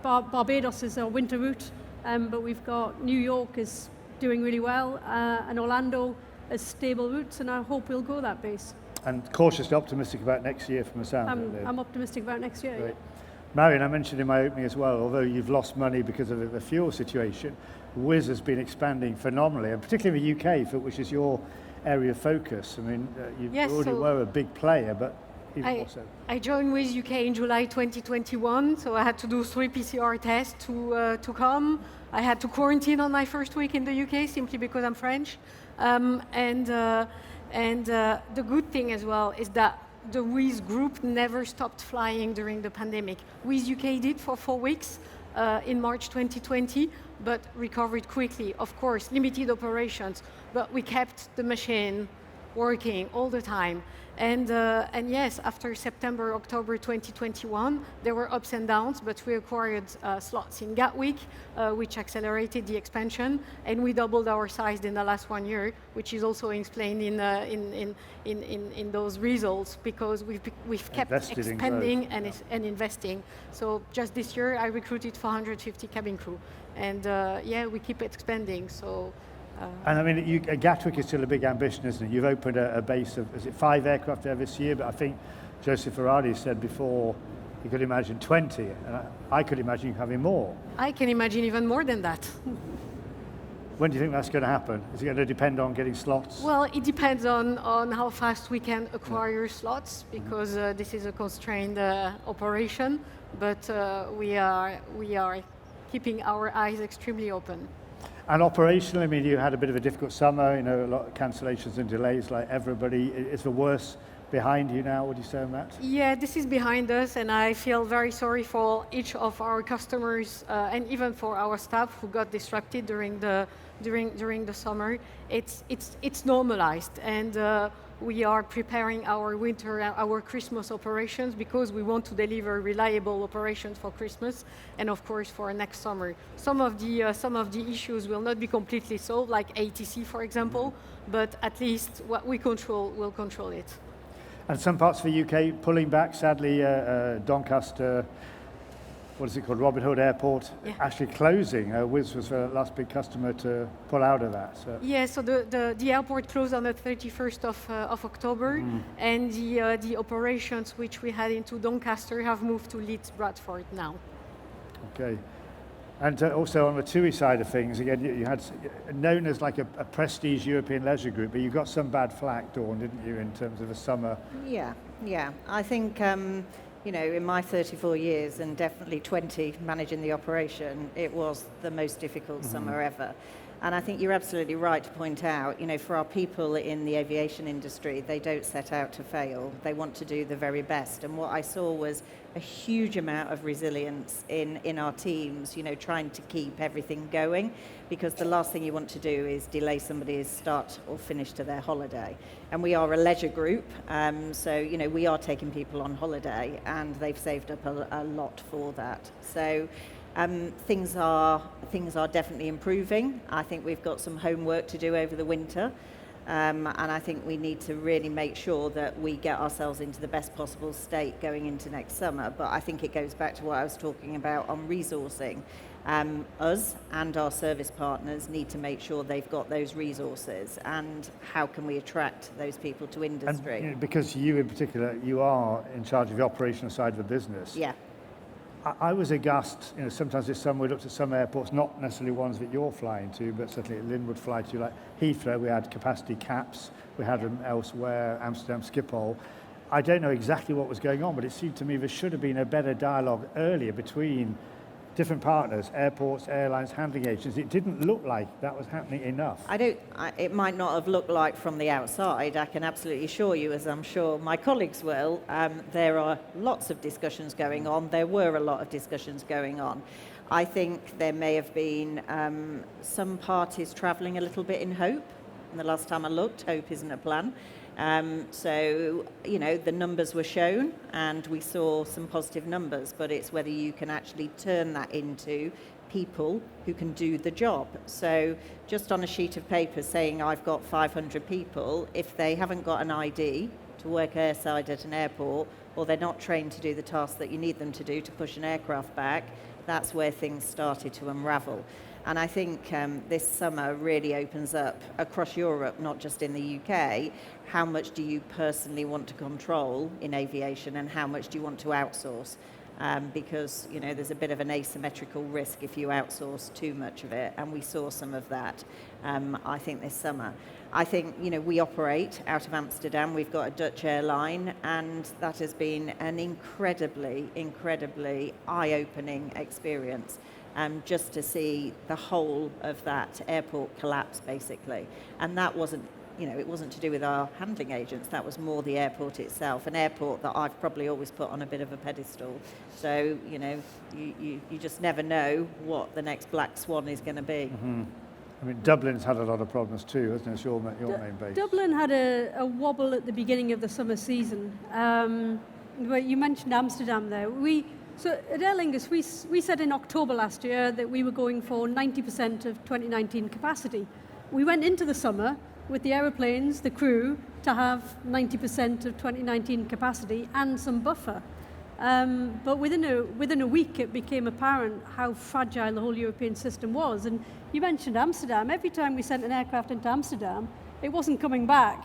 Barbados is our winter route, but we've got New York is doing really well, and Orlando as stable routes, and I hope we'll grow that base. And cautiously optimistic about next year from the sound of it. I'm optimistic about next year. Great. Marion, I mentioned in my opening as well, although you've lost money because of the fuel situation, Wizz has been expanding phenomenally, and particularly in the UK, which is your area of focus. I mean, you already were a big player, but even more so. I joined Wizz UK in July 2021, so I had to do 3 PCR tests to come. I had to quarantine on my first week in the UK simply because I'm French. And the good thing as well is that the Wizz group never stopped flying during the pandemic. Wizz UK did for 4 weeks in March 2020, but recovered quickly. Of course, limited operations, but we kept the machine working all the time. And yes, after September, October 2021, there were ups and downs, but we acquired slots in Gatwick, which accelerated the expansion, and we doubled our size in the last 1 year, which is also explained in those results, because we've kept expanding and investing. So just this year, I recruited 450 cabin crew, and we keep expanding. So. And I mean, Gatwick is still a big ambition, isn't it? You've opened a base of, is it 5 aircraft there this year? But I think Joseph Ferrari said before he could imagine 20, and I could imagine you having more. I can imagine even more than that. When do you think that's going to happen? Is it going to depend on getting slots? Well, it depends on how fast we can acquire slots, because this is a constrained operation, but we are keeping our eyes extremely open. And operationally, I mean, you had a bit of a difficult summer, a lot of cancellations and delays like everybody. Is the worst behind you now, would you say on that? Yeah, this is behind us, and I feel very sorry for each of our customers and even for our staff who got disrupted during the summer. It's normalized, and we are preparing our winter, our Christmas operations, because we want to deliver reliable operations for Christmas and of course for next summer. Some of the issues will not be completely solved, like ATC for example, but at least what we control, we'll control it. And some parts of the UK pulling back, sadly, Doncaster, what is it called, Robin Hood Airport, actually closing. Wizz was the last big customer to pull out of that. So. Yeah, so the airport closed on the 31st of October, and the operations which we had into Doncaster have moved to Leeds Bradford now. Okay. And also on the TUI side of things, again, you had known as like a prestige European leisure group, but you got some bad flack, Dawn, didn't you, in terms of the summer? Yeah. I think, in my 34 years and definitely 20 managing the operation, it was the most difficult summer ever. And I think you're absolutely right to point out, for our people in the aviation industry, they don't set out to fail. They want to do the very best. And what I saw was a huge amount of resilience in our teams, trying to keep everything going, because the last thing you want to do is delay somebody's start or finish to their holiday. And we are a leisure group, so we are taking people on holiday, and they've saved up a lot for that. So things are definitely improving. I think we've got some homework to do over the winter, and I think we need to really make sure that we get ourselves into the best possible state going into next summer. But I think it goes back to what I was talking about on resourcing. Us and our service partners need to make sure they've got those resources, and how can we attract those people to industry? And, because you in particular, you are in charge of the operational side of the business. Yeah. I was aghast, sometimes this summer we looked at some airports, not necessarily ones that you're flying to, but certainly Lynne would fly to, like Heathrow. We had capacity caps, we had them elsewhere, Amsterdam, Schiphol. I don't know exactly what was going on, but it seemed to me there should have been a better dialogue earlier between different partners, airports, airlines, handling agents. It didn't look like that was happening enough. It might not have looked like from the outside. I can absolutely assure you, as I'm sure my colleagues will, there are lots of discussions going on. There were a lot of discussions going on. I think there may have been some parties travelling a little bit in hope. And the last time I looked, hope isn't a plan. So, the numbers were shown and we saw some positive numbers, but it's whether you can actually turn that into people who can do the job. So just on a sheet of paper saying I've got 500 people, if they haven't got an ID to work airside at an airport, or they're not trained to do the tasks that you need them to do to push an aircraft back, that's where things started to unravel. And I think this summer really opens up across Europe, not just in the UK, how much do you personally want to control in aviation and how much do you want to outsource? Because, there's a bit of an asymmetrical risk if you outsource too much of it, and we saw some of that, I think, this summer. I think, we operate out of Amsterdam. We've got a Dutch airline, and that has been an incredibly, incredibly eye-opening experience. Just to see the whole of that airport collapse, basically. And that wasn't, it wasn't to do with our handling agents, that was more the airport itself, an airport that I've probably always put on a bit of a pedestal. So, you just never know what the next black swan is going to be. Mm-hmm. I mean, Dublin's had a lot of problems too, hasn't it? It's your main base. Dublin had a wobble at the beginning of the summer season. But you mentioned Amsterdam there. So at Aer Lingus, we said in October last year that we were going for 90% of 2019 capacity. We went into the summer with the aeroplanes, the crew, to have 90% of 2019 capacity and some buffer. But within a week, it became apparent how fragile the whole European system was. And you mentioned Amsterdam. Every time we sent an aircraft into Amsterdam, it wasn't coming back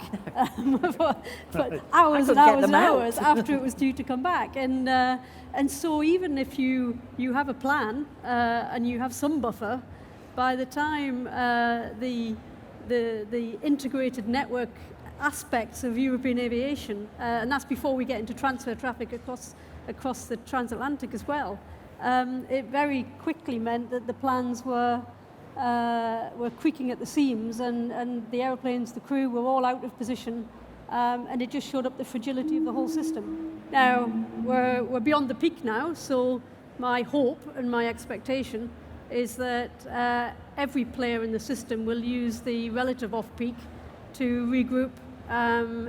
for hours and hours and hours after it was due to come back. And so even if you have a plan and you have some buffer, by the time the integrated network aspects of European aviation, and that's before we get into transfer traffic across the transatlantic as well, it very quickly meant that the plans were creaking at the seams, and the aeroplanes, the crew were all out of position, and it just showed up the fragility of the whole system. Now, we're beyond the peak now, so my hope and my expectation is that every player in the system will use the relative off-peak to regroup,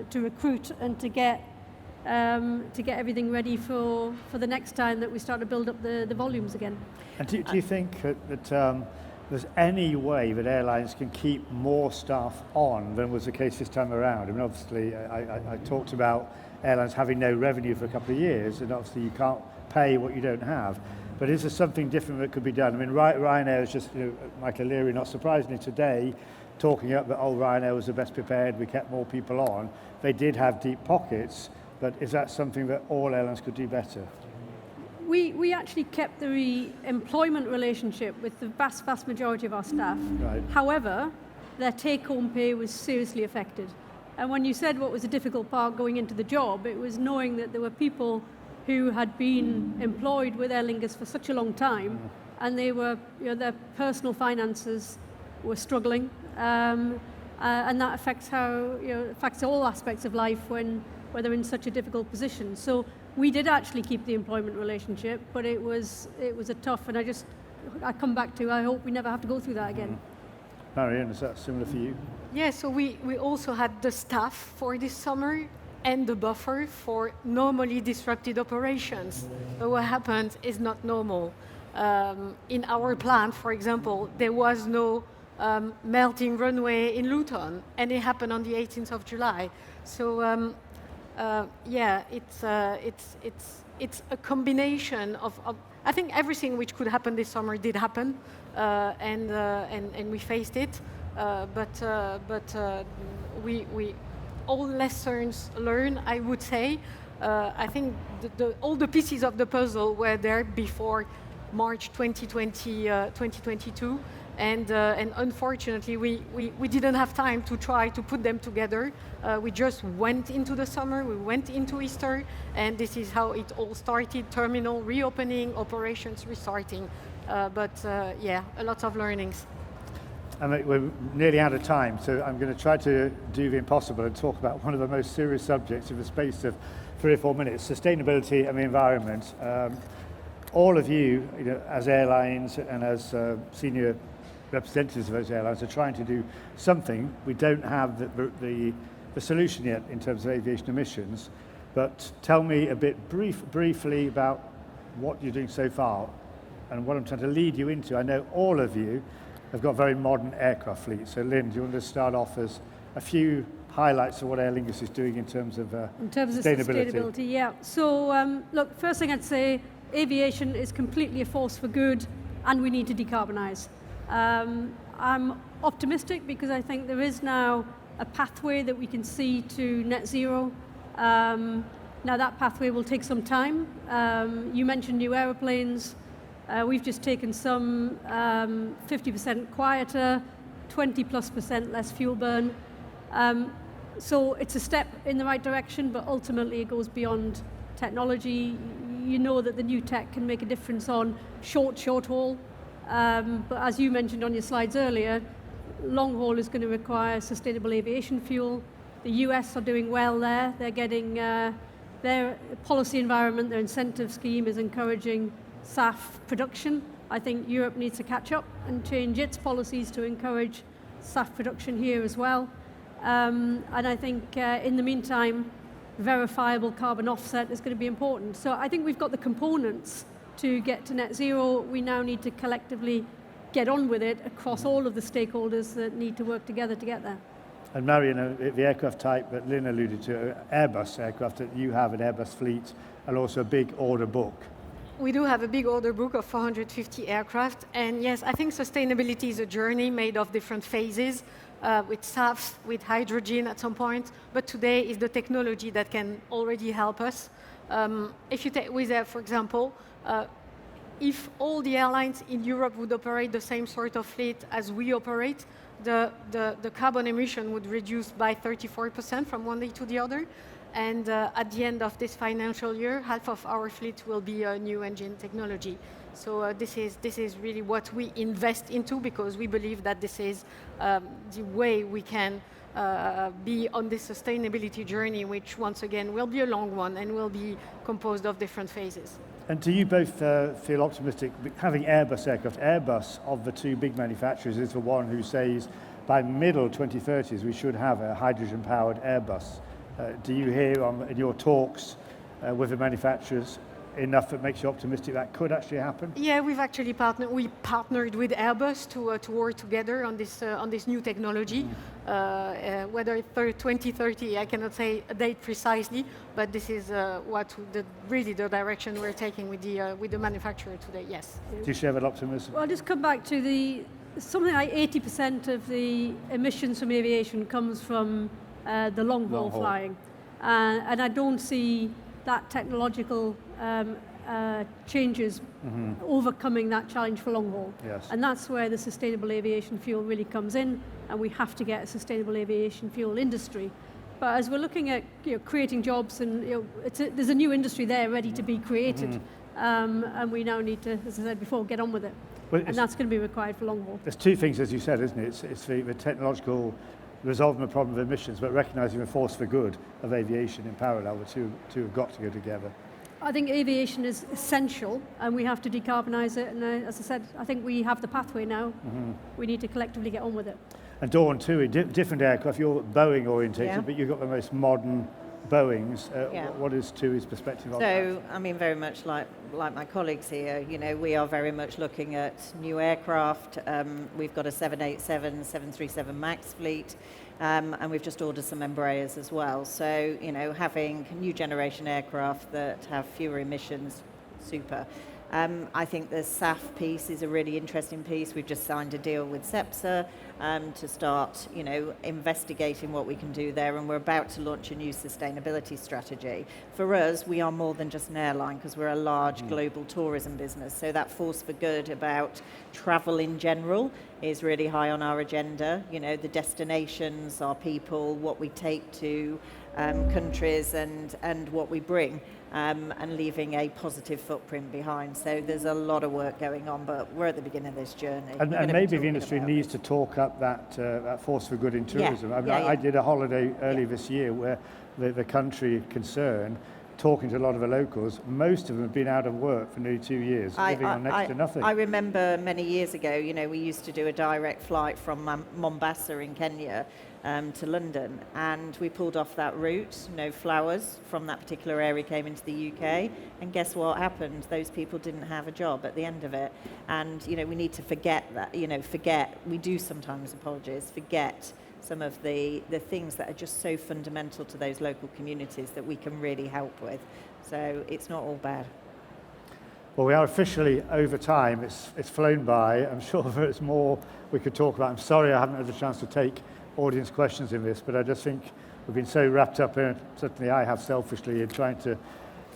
to recruit, and to get everything ready for the next time that we start to build up the volumes again. And do you think that there's any way that airlines can keep more staff on than was the case this time around? I mean, obviously, I talked about airlines having no revenue for a couple of years, and obviously you can't pay what you don't have. But is there something different that could be done? I mean, Ryanair is just, Michael Leary, not surprisingly today, talking up that, Ryanair was the best prepared, we kept more people on. They did have deep pockets, but is that something that all airlines could do better? We actually kept the employment relationship with the vast majority of our staff. Right. However, their take-home pay was seriously affected. And when you said what was a difficult part going into the job, it was knowing that there were people who had been employed with Aer Lingus for such a long time, and they were, their personal finances were struggling, and that affects affects all aspects of life when they're in such a difficult position. So we did actually keep the employment relationship, but it was a tough, and I come back to, I hope we never have to go through that again. Marion, is that similar for you? Yeah, so we also had the staff for this summer and the buffer for normally disrupted operations. But what happened is not normal. In our plan, for example, there was no melting runway in Luton, and it happened on the 18th of July. So it's a combination of I think everything which could happen this summer did happen, and we faced it. But we all lessons learned, I would say. I think all the pieces of the puzzle were there before March 2022, and unfortunately we didn't have time to try to put them together. We just went into the summer, we went into Easter, and this is how it all started: terminal reopening, operations restarting. But a lot of learnings. And we're nearly out of time, so I'm going to try to do the impossible and talk about one of the most serious subjects in the space of 3 or 4 minutes: sustainability and the environment. All of you, as airlines and as senior representatives of those airlines, are trying to do something. We don't have the solution yet in terms of aviation emissions, but tell me a bit briefly about what you're doing so far and what I'm trying to lead you into. I know all of you have got very modern aircraft fleets. So Lynne, do you want to start off as a few highlights of what Aer Lingus is doing in terms of sustainability? Yeah. So look, first thing I'd say, aviation is completely a force for good, and we need to decarbonise. I'm optimistic because I think there is now a pathway that we can see to net zero. Now that pathway will take some time. You mentioned new aeroplanes. We've just taken some 50% quieter, 20+% less fuel burn. So it's a step in the right direction, but ultimately it goes beyond technology. You know that the new tech can make a difference on short haul. But as you mentioned on your slides earlier, long haul is going to require sustainable aviation fuel. The US are doing well there. They're getting their policy environment, their incentive scheme is encouraging SAF production. I think Europe needs to catch up and change its policies to encourage SAF production here as well. And I think in the meantime, verifiable carbon offset is going to be important. So I think we've got the components to get to net zero. We now need to collectively get on with it across all of the stakeholders that need to work together to get there. And Marion, the aircraft type that Lynne alluded to, Airbus aircraft, that you have an Airbus fleet and also a big order book. We do have a big order book of 450 aircraft, and yes, I think sustainability is a journey made of different phases, with SAF, with hydrogen at some point, but today is the technology that can already help us. If you take Wizz Air, for example, if all the airlines in Europe would operate the same sort of fleet as we operate, the carbon emission would reduce by 34% from one day to the other. And at the end of this financial year, half of our fleet will be new engine technology. So this is really what we invest into, because we believe that this is the way we can be on this sustainability journey, which once again will be a long one and will be composed of different phases. And do you both feel optimistic, having Airbus aircraft? Airbus, of the two big manufacturers, is the one who says by middle 2030s we should have a hydrogen-powered Airbus. Do you hear in your talks with the manufacturers enough that makes you optimistic that could actually happen? Yeah, we've actually partnered with Airbus to work together on this new technology. Whether it's 2030, I cannot say a date precisely, but this is really the direction we're taking with the manufacturer today. Yes. Do you share that optimism? Well, I'll just come back to something like 80% of the emissions from aviation comes from the long-haul flying. And I don't see that technological changes overcoming that challenge for long haul. Yes. And that's where the sustainable aviation fuel really comes in, and we have to get a sustainable aviation fuel industry. But as we're looking at creating jobs, and there's a new industry there ready to be created, and we now need to, as I said before, get on with it. Well, and that's going to be required for long haul. There's two things, as you said, isn't it? It's the technological resolving the problem of emissions, but recognising the force for good of aviation in parallel. The two have got to go together. I think aviation is essential, and we have to decarbonise it. And as I said, I think we have the pathway now. We need to collectively get on with it. And Dawn, TUI, different aircraft. You're Boeing orientated, but you've got the most modern Boeings. What is TUI's perspective on that? So, I mean, very much like my colleagues here, we are very much looking at new aircraft. We've got a 787, 737 MAX fleet, and we've just ordered some Embraers as well. So, having new generation aircraft that have fewer emissions, super. I think the SAF piece is a really interesting piece. We've just signed a deal with CEPSA to start, investigating what we can do there, and we're about to launch a new sustainability strategy. For us, we are more than just an airline, because we're a large global tourism business. So that force for good about travel in general is really high on our agenda. The destinations, our people, what we take to countries, and what we bring. And leaving a positive footprint behind. So there's a lot of work going on, but we're at the beginning of this journey. And maybe the industry needs to talk up that force for good in tourism. I did a holiday early this year where the country concerned, talking to a lot of the locals, most of them have been out of work for nearly 2 years, living on next to nothing. I remember many years ago, we used to do a direct flight from Mombasa in Kenya to London, and we pulled off that route. Flowers from that particular area came into the UK, and guess what happened? Those people didn't have a job at the end of it. And we need to forget that. We do sometimes apologise, forget some of the things that are just so fundamental to those local communities that we can really help with. So it's not all bad. Well, we are officially over time. It's flown by. I'm sure there's more we could talk about. I'm sorry I haven't had the chance to take audience questions in this, but I just think we've been so wrapped up in, certainly I have selfishly, in trying to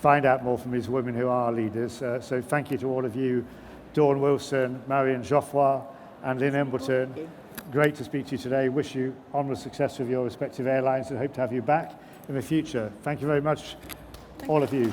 find out more from these women who are leaders. So thank you to all of you, Dawn Wilson, Marion Geoffroy, and Lynne Embleton. Great to speak to you today. Wish you onward success with your respective airlines, and hope to have you back in the future. Thank you very much, all of you.